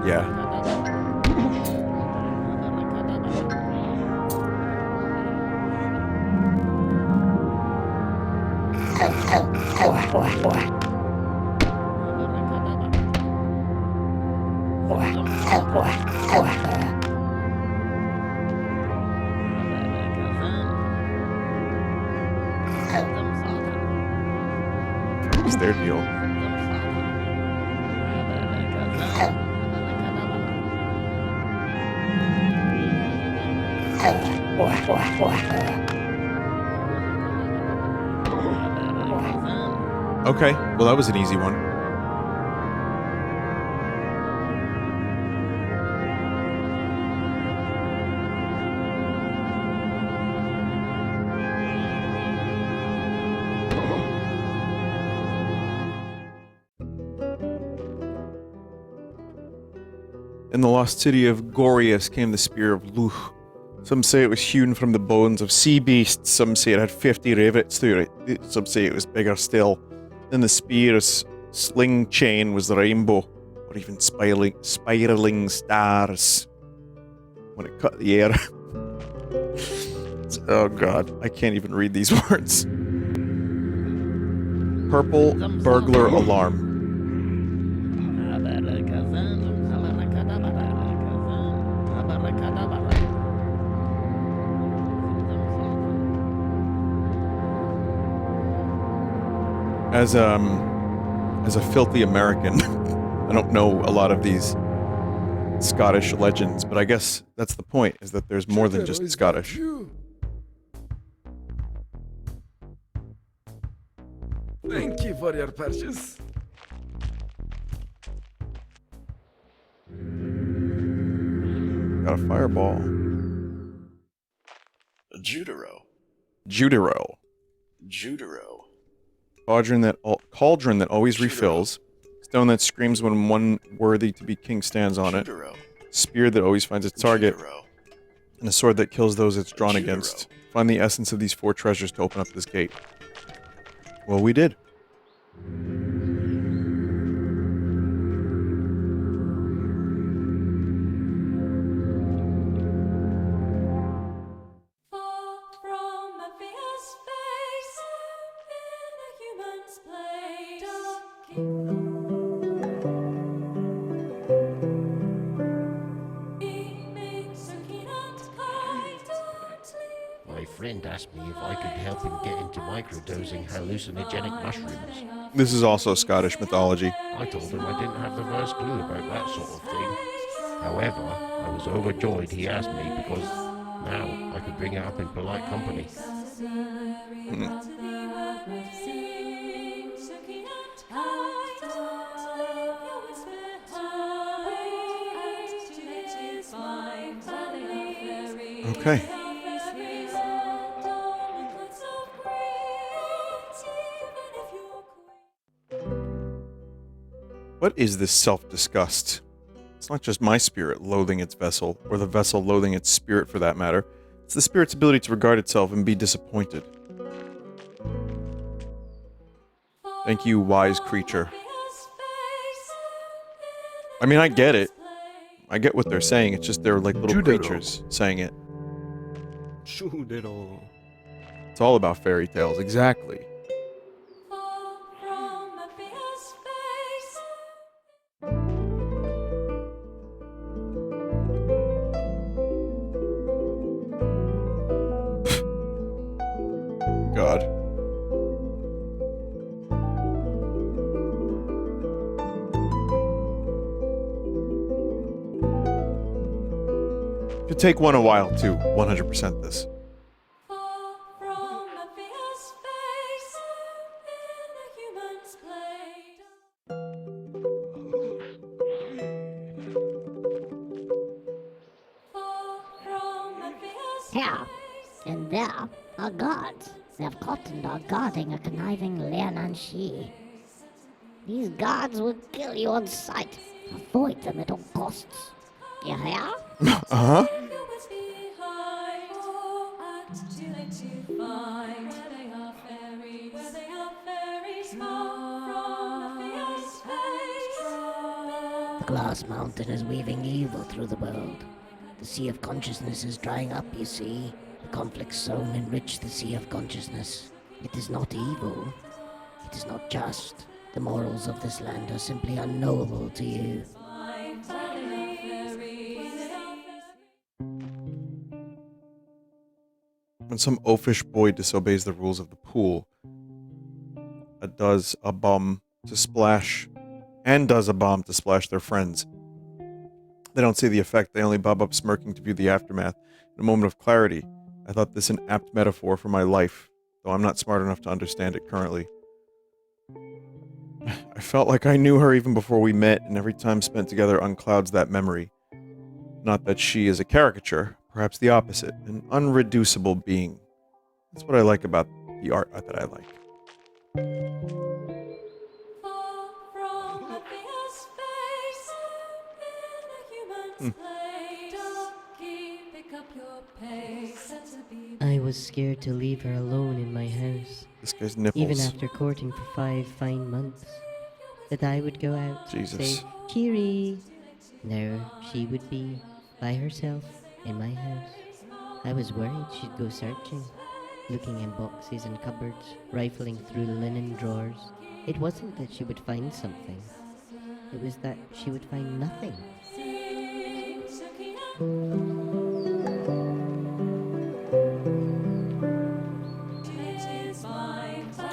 [SPEAKER 1] Yeah. What's their deal? Okay, well that was an easy one. In the lost city of Gorius came the spear of Luch. Some say it was hewn from the bones of sea beasts, some say it had 50 rivets through it, some say it was bigger still. Then the spear's sling chain was the rainbow, or even spiraling stars. When it cut the air. Oh god, I can't even read these words. Purple burglar alarm. As a filthy American, I don't know a lot of these Scottish legends, but I guess that's the point, is that there's more than just Scottish.
[SPEAKER 4] Thank you for your purchase.
[SPEAKER 1] Got a fireball.
[SPEAKER 8] Judero.
[SPEAKER 1] Judero.
[SPEAKER 8] Judero.
[SPEAKER 1] Cauldron that always refills. Stone that screams when one worthy to be king stands on it. Spear that always finds its target. And a sword that kills those it's drawn against. Find the essence of these 4 treasures to open up this gate. Well, we did.
[SPEAKER 10] My friend asked me if I could help him get into microdosing hallucinogenic mushrooms.
[SPEAKER 1] This is also Scottish mythology.
[SPEAKER 10] I told him I didn't have the first clue about that sort of thing. However, I was overjoyed he asked me because now I could bring it up in polite company.
[SPEAKER 1] Okay. What is this self-disgust? It's not just my spirit loathing its vessel, or the vessel loathing its spirit for that matter. It's the spirit's ability to regard itself and be disappointed. Thank you, wise creature. I mean, I get it. I get what they're saying, it's just they're like little
[SPEAKER 2] Judero.
[SPEAKER 1] creatures saying it.
[SPEAKER 4] Judero.
[SPEAKER 1] It's all about fairy tales, exactly. Could take one a while to 100% this.
[SPEAKER 9] Here and there are guards. They have caught and are guarding a conniving Leonanshi. These guards will kill you on sight. Avoid them at all costs. You hear?
[SPEAKER 1] Uh-huh.
[SPEAKER 7] The glass mountain is weaving evil through the world. The sea of consciousness is drying up, you see. The conflicts sown enrich the sea of consciousness. It is not evil. It is not just. The morals of this land are simply unknowable to you.
[SPEAKER 1] When some oafish boy disobeys the rules of the pool, does a bomb to splash their friends. They don't see the effect, they only bob up smirking to view the aftermath. In a moment of clarity, I thought this an apt metaphor for my life, though I'm not smart enough to understand it currently. I felt like I knew her even before we met, and every time spent together unclouds that memory. Not that she is a caricature, perhaps the opposite, an unreducible being. That's what I like about the art that I like.
[SPEAKER 5] I was scared to leave her alone in my house,
[SPEAKER 1] This guy's nipples.
[SPEAKER 5] even after courting for 5 fine months. That I would go out,
[SPEAKER 1] Jesus.
[SPEAKER 5] say, cheery. No, she would be by herself in my house. I was worried she'd go searching, looking in boxes and cupboards, rifling through linen drawers. It wasn't that she would find something. It was that she would find nothing.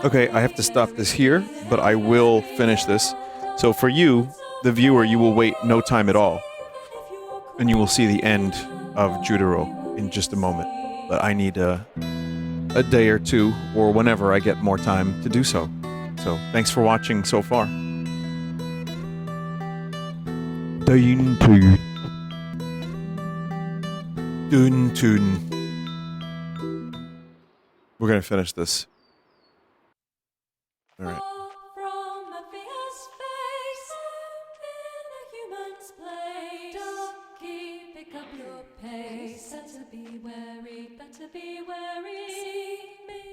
[SPEAKER 1] Okay, I have to stop this here, but I will finish this. So for you, the viewer, you will wait no time at all. And you will see the end of Judero in just a moment. But I need a day or two, or whenever I get more time to do so. So, thanks for watching so far. Dun tun. We're gonna finish this. Alright.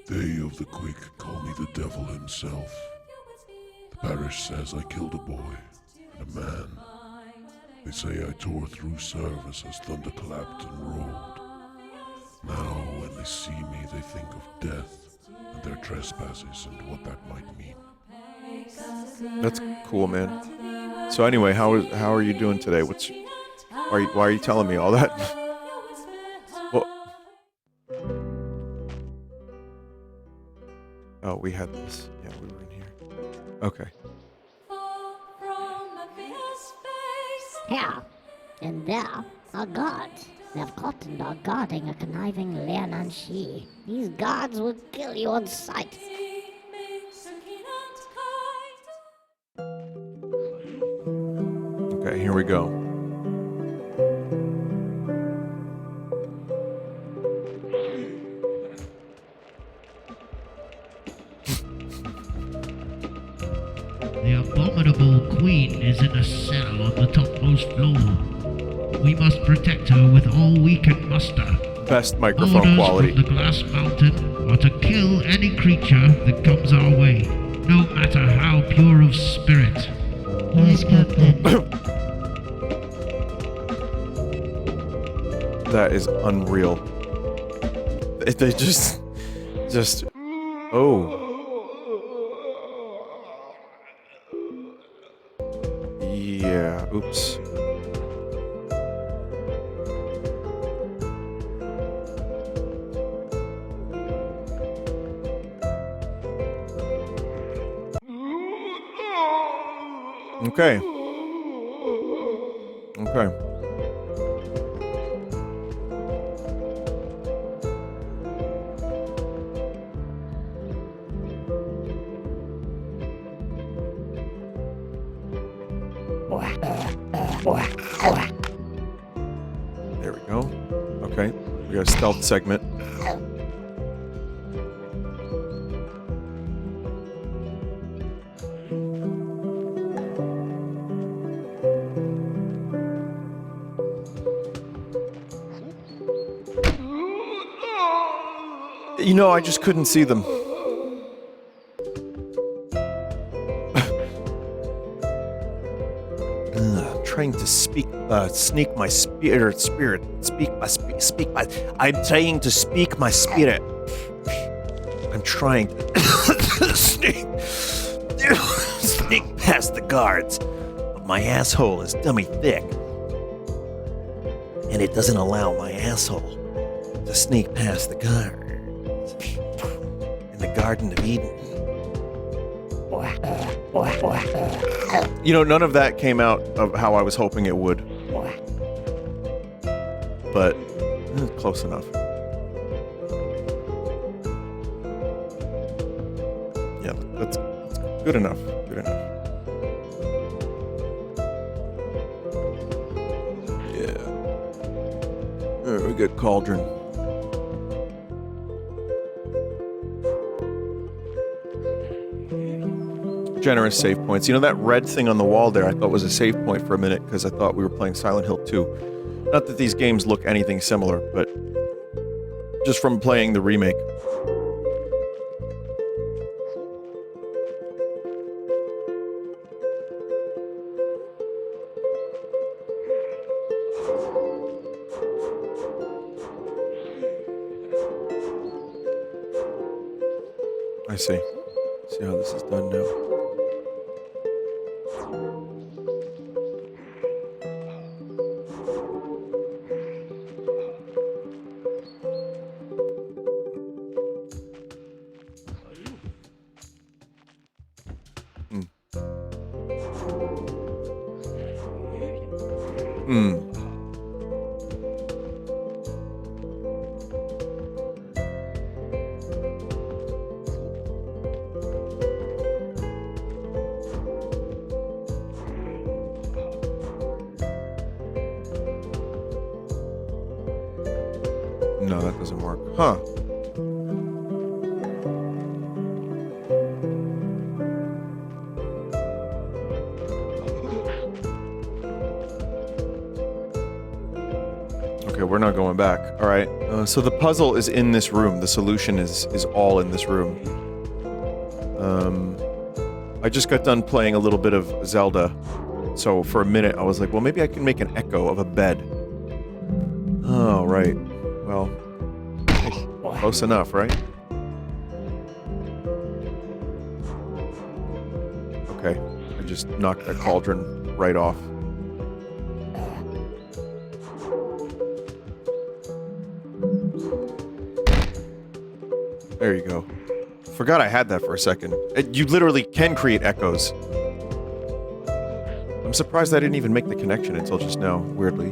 [SPEAKER 3] They of the quick call me the devil himself. The parish says I killed a boy and a man. They say I tore through service as thunder clapped and rolled. Now when they see me they think of death and their trespasses and what that might mean.
[SPEAKER 1] That's cool, man. So anyway, how are you doing today? Why are you telling me all that? Well, oh, we had this. Yeah, we were in here. Okay.
[SPEAKER 9] Here and there are guards. They have caught and are guarding a conniving Leonanshi. These guards will kill you on sight.
[SPEAKER 1] Okay, here we go.
[SPEAKER 11] The abominable queen is in a cell on the topmost floor. We must protect her with all we can muster.
[SPEAKER 1] Best microphone
[SPEAKER 11] Orders
[SPEAKER 1] quality.
[SPEAKER 11] from the glass mountain are to kill any creature that comes our way, no matter how pure of spirit.
[SPEAKER 9] Yes, Captain.
[SPEAKER 1] That is unreal. They just, oh. Yeah, oops. Okay. Okay. There we go. Okay, we got a stealth segment. You know, I just couldn't see them. Trying to sneak my spirit. I'm trying to speak my spirit. I'm trying to sneak past the guards, but my asshole is dummy thick, and it doesn't allow my asshole to sneak past the guards in the Garden of Eden. You know, none of that came out of how I was hoping it would. But, close enough. Yeah, that's good enough. Good enough. Yeah. We got cauldron. Generous save points. You know, that red thing on the wall there I thought was a save point for a minute because I thought we were playing Silent Hill 2. Not that these games look anything similar, but just from playing the remake. I see. See how this is done now. No, that doesn't work. Huh. Okay, we're not going back. All right. So the puzzle is in this room. The solution is all in this room. I just got done playing a little bit of Zelda. So for a minute, I was like, well, maybe I can make an echo of a bed. Oh, right. Well, close enough, right? Okay, I just knocked that cauldron right off. There you go. Forgot I had that for a second. You literally can create echoes. I'm surprised I didn't even make the connection until just now, weirdly.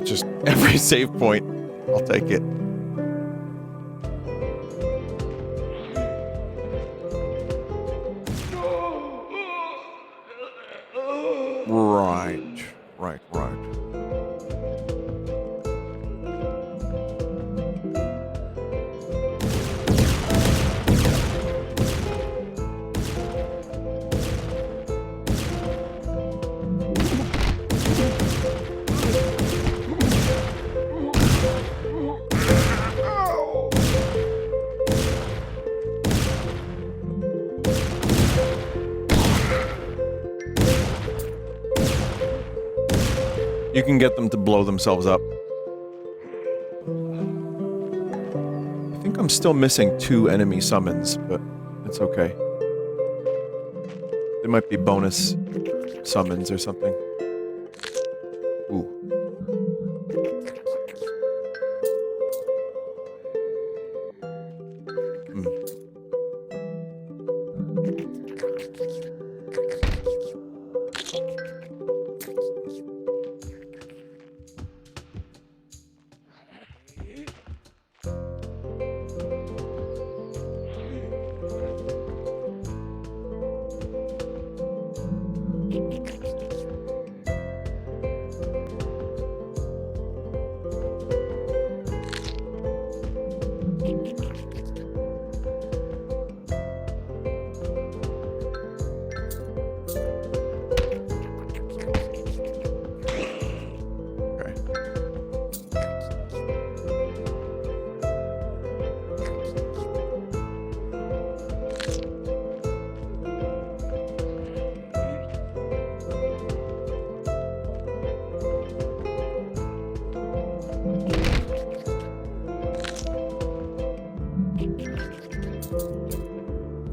[SPEAKER 1] Just every save point, I'll take it. Right. You can get them to blow themselves up. I think I'm still missing 2 enemy summons, but it's okay. There might be bonus summons or something. Ooh.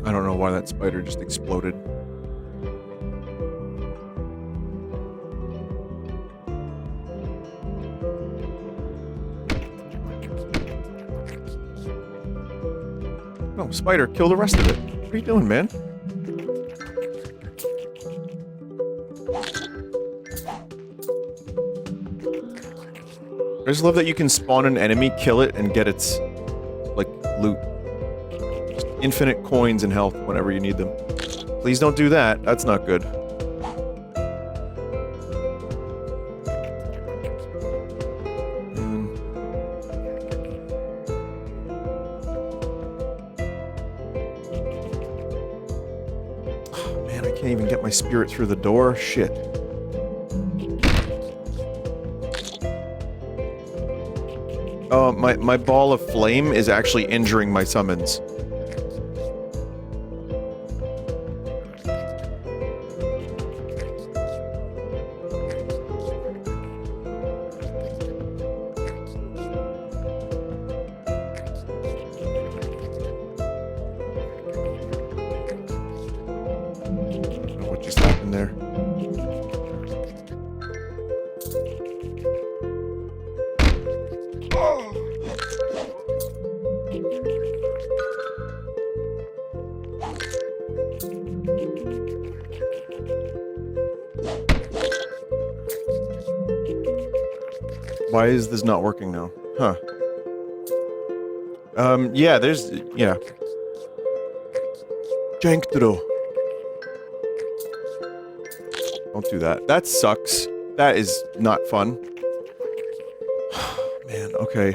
[SPEAKER 1] I don't know why that spider just exploded. No, spider, kill the rest of it. What are you doing, man? I just love that you can spawn an enemy, kill it, and get its, like, loot. Just infinite coins and health whenever you need them. Please don't do that. That's not good. Oh, man, I can't even get my spirit through the door. Shit. Oh, my ball of flame is actually injuring my summons. What just happened there? Why is this not working now? Huh. Yeah, there's... yeah. Judero. Don't do that. That sucks. That is not fun. Man, okay.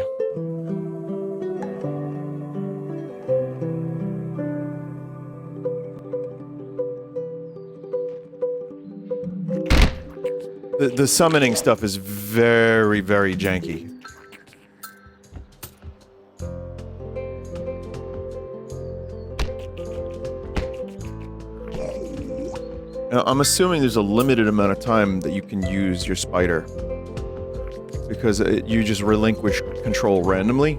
[SPEAKER 1] The summoning stuff is very, very janky. Now, I'm assuming there's a limited amount of time that you can use your spider. Because you just relinquish control randomly.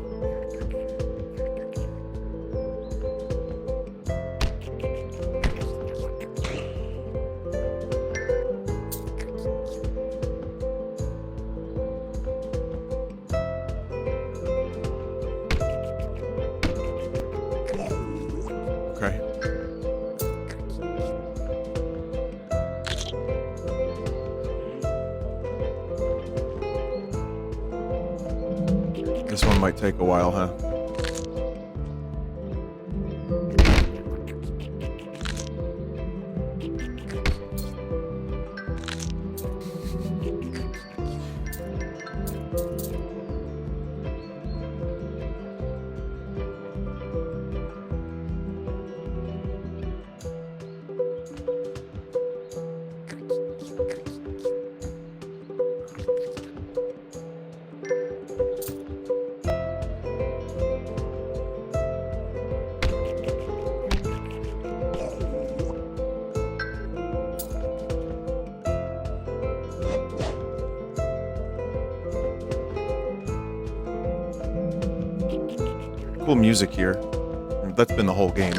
[SPEAKER 1] This one might take a while, huh? Cool music here. That's been the whole game.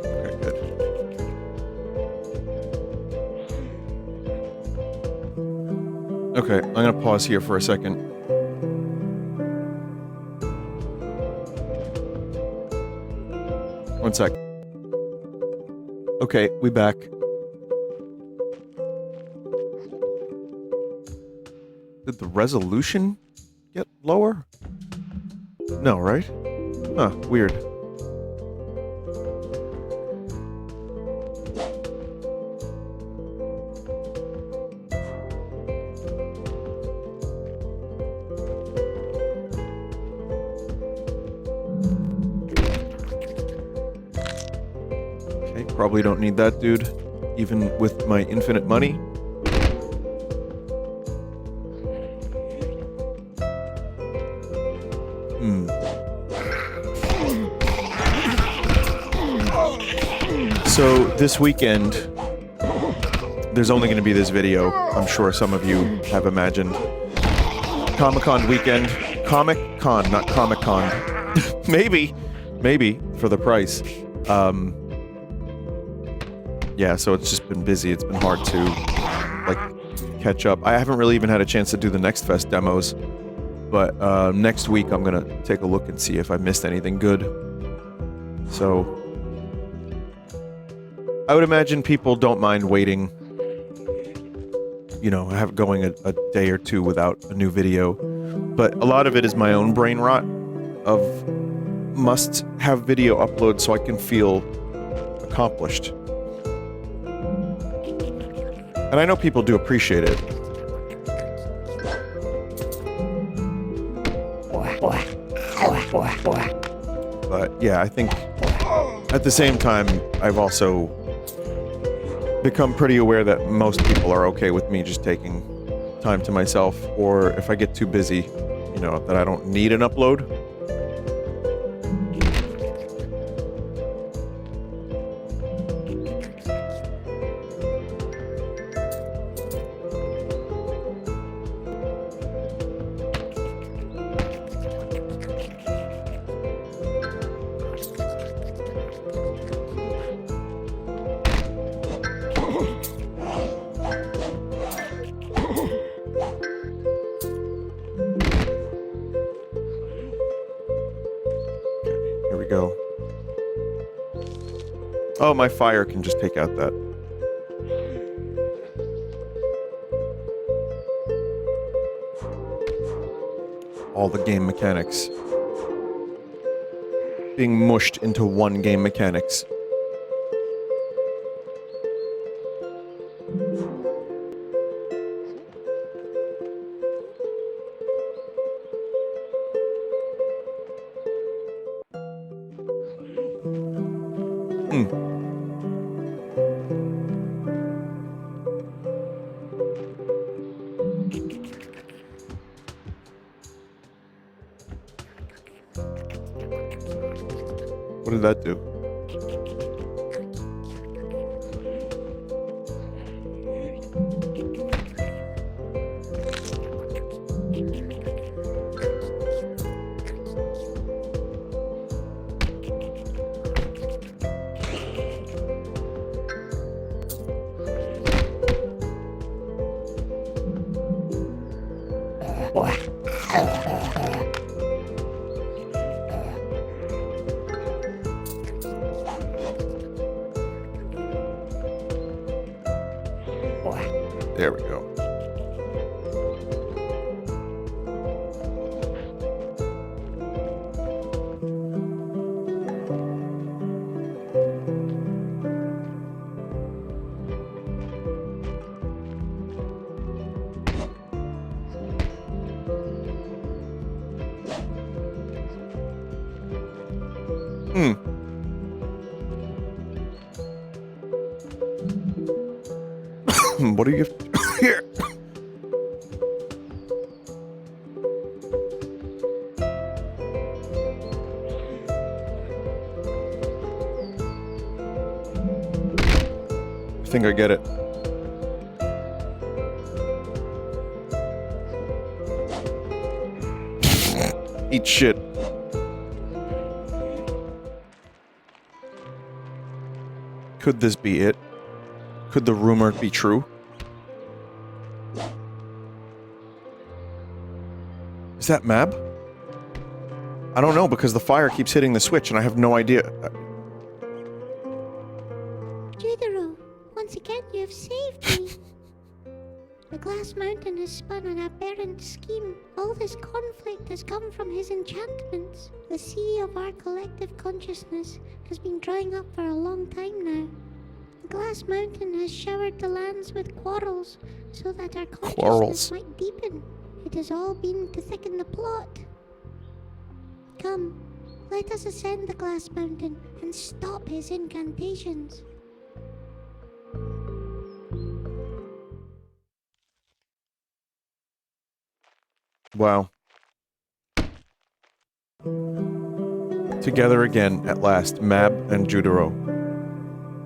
[SPEAKER 1] Okay, good. Okay, I'm gonna pause here for a second. One sec. Okay, we back. Did the resolution get lower? No, right? Huh, weird. Okay, probably don't need that, dude. Even with my infinite money. So this weekend, there's only going to be this video. I'm sure some of you have imagined. Comic-Con weekend. Comic-Con, not Comic-Con. Maybe for the price. Yeah, so it's just been busy. It's been hard to like catch up. I haven't really even had a chance to do the Next Fest demos, but next week I'm gonna take a look and see if I missed anything good. So I would imagine people don't mind waiting, you know, going a day or two without a new video. But a lot of it is my own brain rot of must have video upload so I can feel accomplished. And I know people do appreciate it. But yeah, I think at the same time, I've also become pretty aware that most people are okay with me just taking time to myself, or if I get too busy, you know, that I don't need an upload. Oh, my fire can just take out that. All the game mechanics. Being mushed into one game mechanics. What did that do? There we go. What do you here? I think I get it. Eat shit. Could this be it? Could the rumor be true? Is that Mab? I don't know, because the fire keeps hitting the switch and I have no idea.
[SPEAKER 9] Judero, once again you have saved me. The glass mountain has spun an aberrant scheme. All this conflict has come from his enchantments. The sea of our collective consciousness has been drying up for a long time now. The glass mountain has showered the lands with quarrels so that our consciousness might deepen. It has all been to thicken the plot. Come, let us ascend the glass mountain and stop his incantations.
[SPEAKER 1] Wow. Together again, at last, Mab and Judero.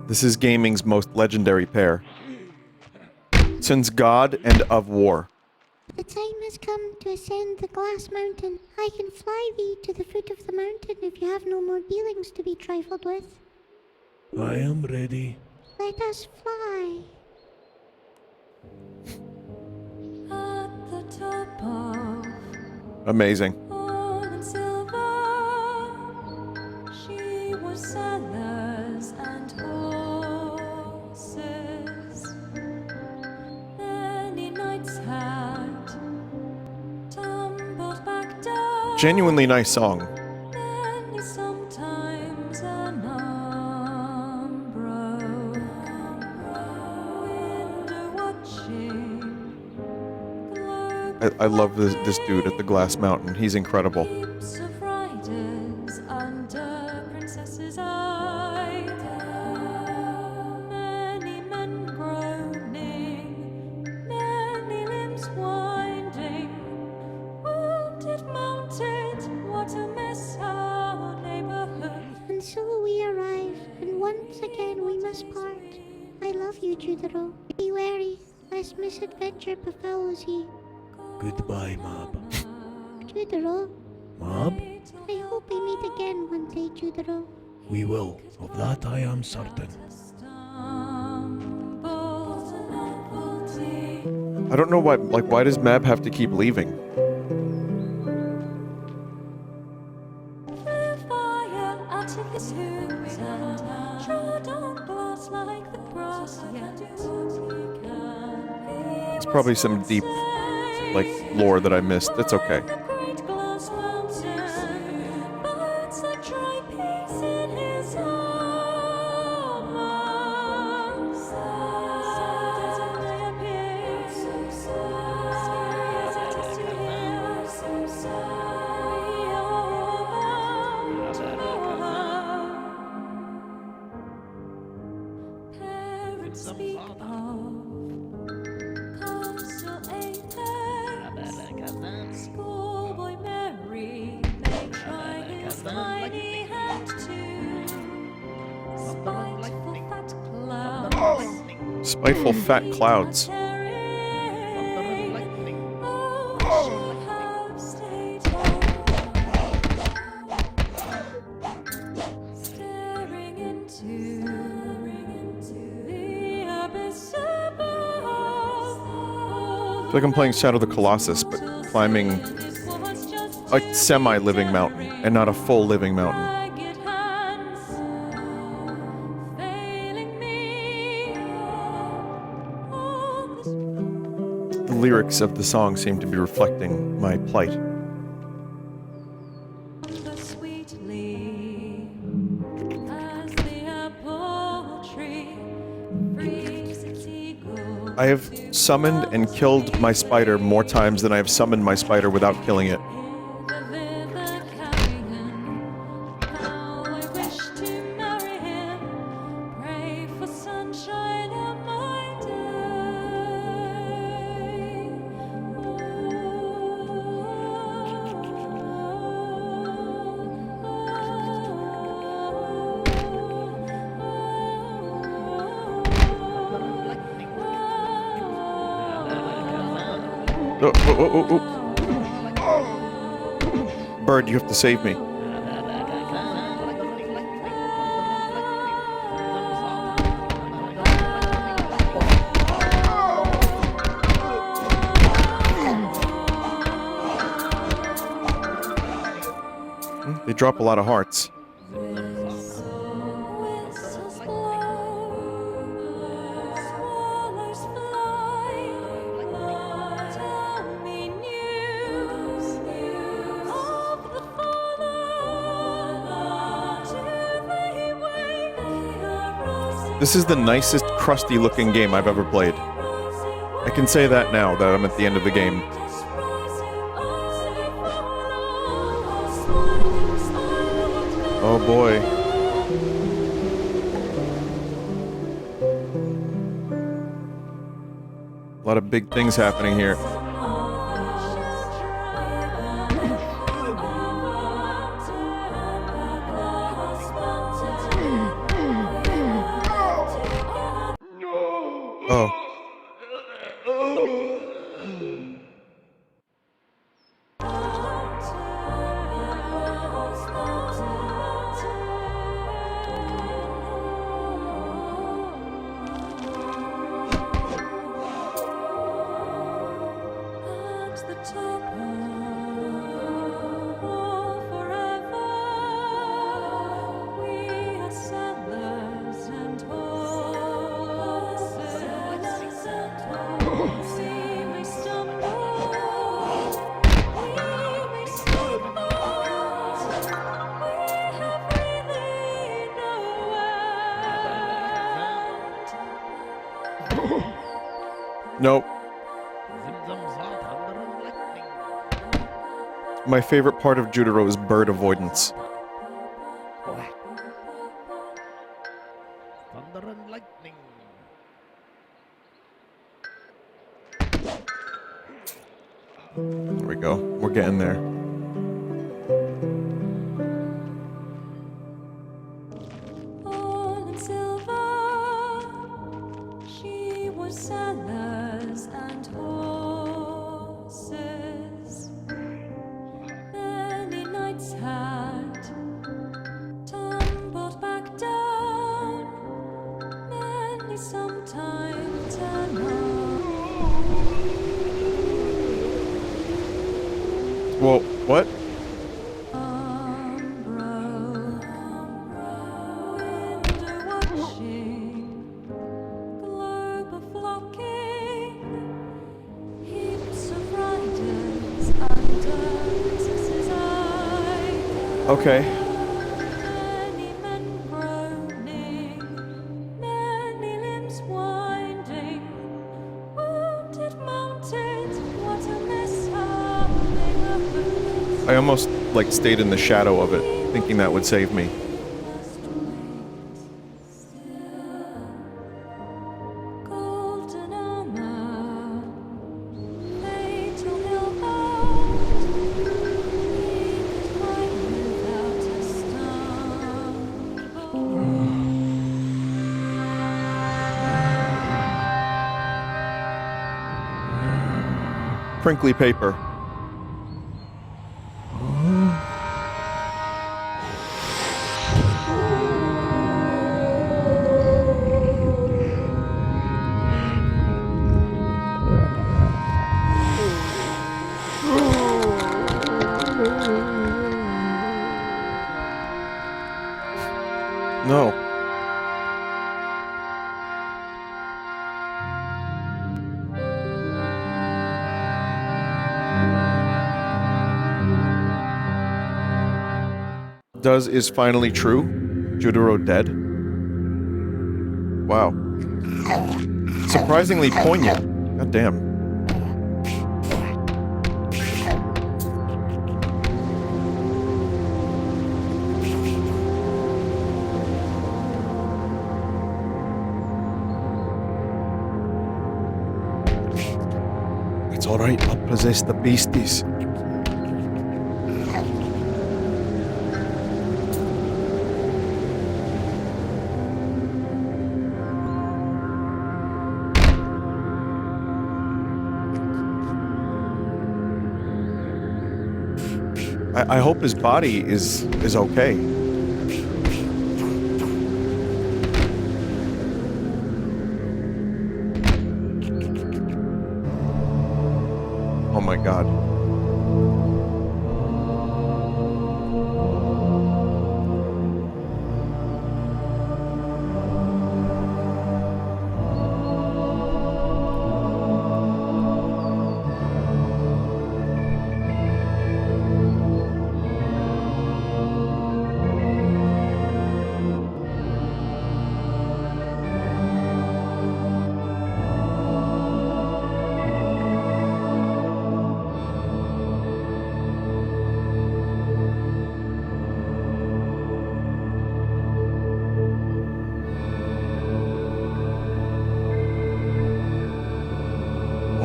[SPEAKER 1] This is gaming's most legendary pair. Since God and of war.
[SPEAKER 9] The time has come to ascend the glass mountain. I can fly thee to the foot of the mountain if you have no more dealings to be trifled with.
[SPEAKER 4] I am ready.
[SPEAKER 9] Let us fly.
[SPEAKER 12] At the top of
[SPEAKER 1] Amazing.
[SPEAKER 12] gold and silver, she was sellers and horses. Many nights had tumbled back down.
[SPEAKER 1] Genuinely nice song.
[SPEAKER 12] Many sometimes an umbro. Window watching.
[SPEAKER 1] I love this dude at the Glass Mountain. He's incredible.
[SPEAKER 12] Heaps of riders under princesses' eye. Many men groaning, many limbs winding. Wounded, mounted, what a mess our neighborhood.
[SPEAKER 9] And so we arrive, and once again we must part. I love you, Judero. Be wary, lest misadventure befalls ye.
[SPEAKER 4] Goodbye, Mab.
[SPEAKER 9] Judero,
[SPEAKER 4] Mab?
[SPEAKER 9] I hope we meet again one day, Judero.
[SPEAKER 4] We will. Of that I am certain.
[SPEAKER 1] I don't know why, why does Mab have to keep leaving? It's probably some deep, lore that I missed. It's okay. Spiteful fat clouds. I feel like I'm playing Shadow of the Colossus, but climbing a semi-living mountain, and not a full living mountain. The lyrics of the song seem to be reflecting my plight. I have summoned and killed my spider more times than I have summoned my spider without killing it. Bird, you have to save me. They drop a lot of hearts.
[SPEAKER 12] Whistles blow, swallows fly. Tell me news of the fallen. Do they wake?
[SPEAKER 1] This is the nicest, crusty looking game I've ever played. I can say that now that I'm at the end of the game. Oh boy. A lot of big things happening here. Oh.
[SPEAKER 12] At the top of forever, we are settlers and horses. We may stumble, we may slip, but we have really no end.
[SPEAKER 1] Nope. My favorite part of Judero is bird avoidance.
[SPEAKER 10] Thunder and lightning.
[SPEAKER 1] There we go. We're getting there.
[SPEAKER 12] All in silver, she was settlers and horses. Many nights had tumbled back down, many sometime turn
[SPEAKER 1] Whoa, what? Okay.
[SPEAKER 12] Many men groaning, many limbs winding, wounded, mounted, what a mess are they up.
[SPEAKER 1] I almost, like, stayed in the shadow of it, thinking that would save me.
[SPEAKER 12] Golden armor, fatal hillbound, he could ride without a stumble.
[SPEAKER 1] Crinkly paper. No. Is finally true? Judero dead? Wow. Surprisingly poignant. God damn. It's alright, I'll possess the beasties. I hope his body is okay. Oh my god.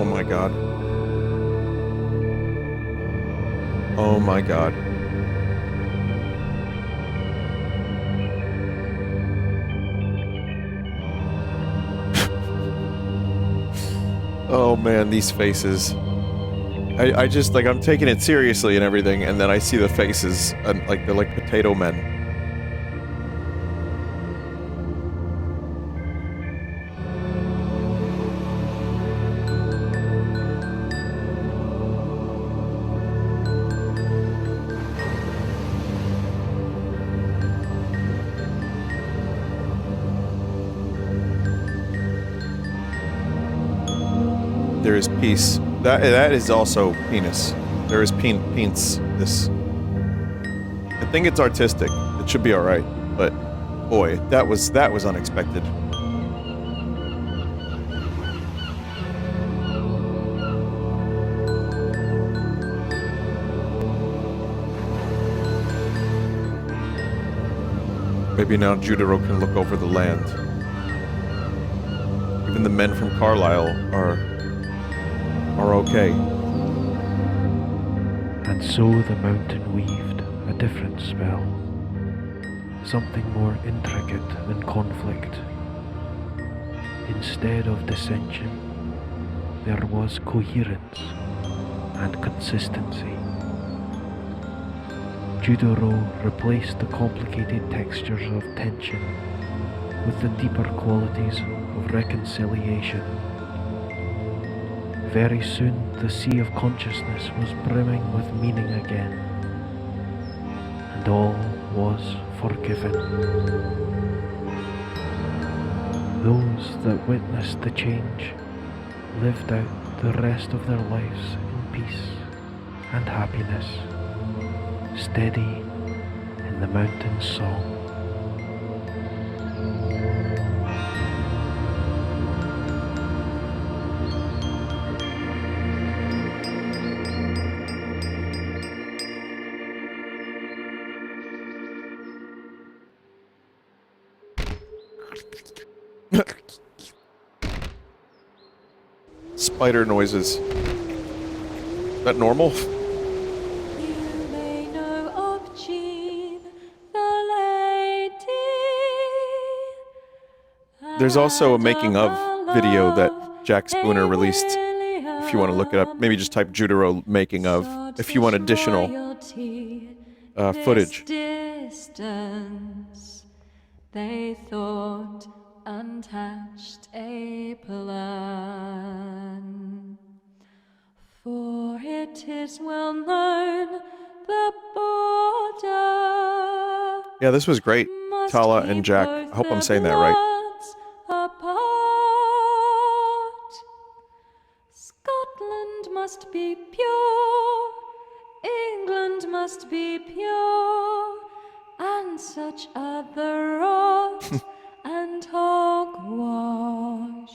[SPEAKER 1] Oh my god. Oh my god. Oh man, these faces. I just, like, I'm taking it seriously and everything, and then I see the faces, and, like, they're like potato men. There is peace. That is also penis. There is penis. This. I think it's artistic. It should be all right. But boy, that was unexpected. Maybe now Judero can look over the land. Even the men from Carlisle are okay.
[SPEAKER 4] And so the mountain weaved a different spell, something more intricate than conflict. Instead of dissension, there was coherence and consistency. Judero replaced the complicated textures of tension with the deeper qualities of reconciliation. Very soon, the sea of consciousness was brimming with meaning again, and all was forgiven. Those that witnessed the change lived out the rest of their lives in peace and happiness, steady in the mountain song.
[SPEAKER 1] Spider noises. Is that normal?
[SPEAKER 12] You may know of Jean, the lady.
[SPEAKER 1] There's also a making of video that Jack Spooner released. If you want to look it up, maybe just type Judero making of. If you want additional footage.
[SPEAKER 12] Distance, they thought and hatched a plan. For it is well known the border.
[SPEAKER 1] Yeah, this was great. Tala and Jack. I hope I'm saying that right.
[SPEAKER 12] Apart. Scotland must be pure, England must be pure, and such other rot and hogwash.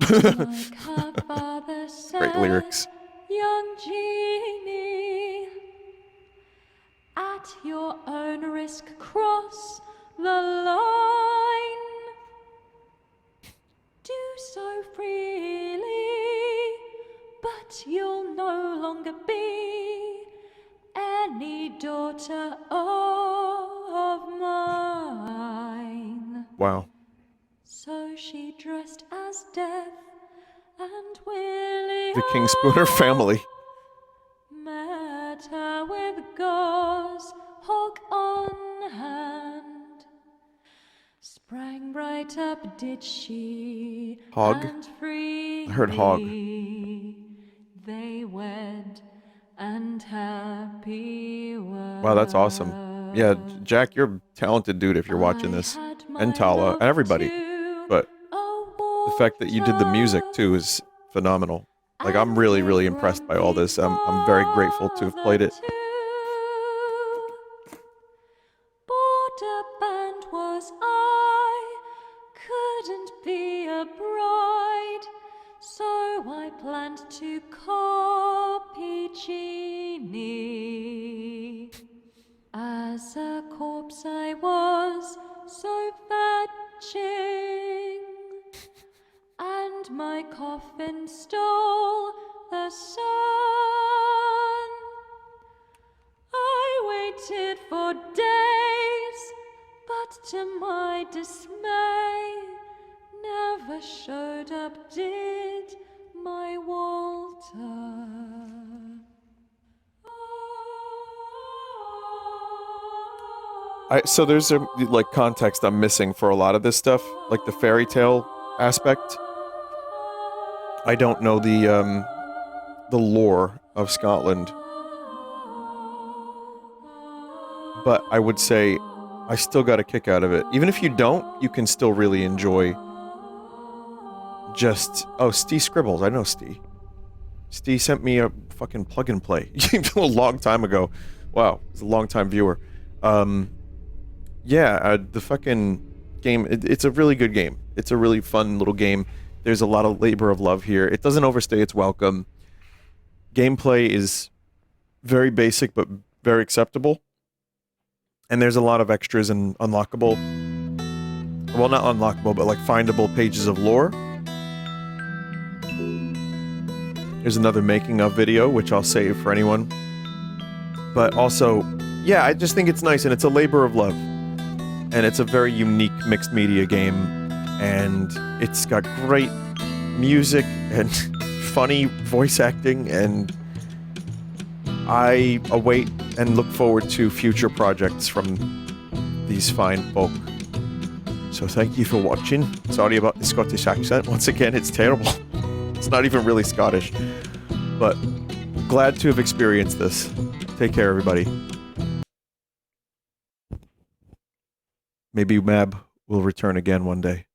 [SPEAKER 12] Like her father said,
[SPEAKER 1] Great lyrics.
[SPEAKER 12] young genie, at your own risk cross the line. Do so freely, but you'll no longer be any daughter of mine.
[SPEAKER 1] Wow.
[SPEAKER 12] So she dressed as death and William
[SPEAKER 1] The King Spooner family.
[SPEAKER 12] met her with gauze hog on hand. Sprang right up did she,
[SPEAKER 1] Hog?
[SPEAKER 12] and freely
[SPEAKER 1] I heard hog.
[SPEAKER 12] they wed and happy were.
[SPEAKER 1] Wow, that's awesome. Yeah, Jack, you're a talented dude if you're watching this. And Tala, and everybody. But the fact that you did the music, too, is phenomenal. Like, I'm really, really impressed by all this. I'm very grateful to have played it.
[SPEAKER 12] Border band was I, couldn't be a bride, so I planned to copy Jeannie. As a corpse I was so fetching, and my coffin stole To my dismay, never showed up, did my Walter.
[SPEAKER 1] So there's a like context I'm missing for a lot of this stuff, like the fairy tale aspect. I don't know the lore of Scotland, but I would say I still got a kick out of it. Even if you don't, you can still really enjoy just... Oh, Stee Scribbles. I know Stee. Stee sent me a fucking plug and play a long time ago. Wow, he's a long time viewer. Yeah, the fucking game, it's a really good game. It's a really fun little game. There's a lot of labor of love here. It doesn't overstay its welcome. Gameplay is very basic, but very acceptable. And there's a lot of extras and unlockable... Well, not unlockable, but like findable pages of lore. Here's another making of video, which I'll save for anyone. But also, yeah, I just think it's nice, and it's a labor of love. And it's a very unique mixed media game, and it's got great music and funny voice acting, and I await and look forward to future projects from these fine folk. So thank you for watching. Sorry about the Scottish accent. Once again, it's terrible. It's not even really Scottish. But glad to have experienced this. Take care, everybody. Maybe Mab will return again one day.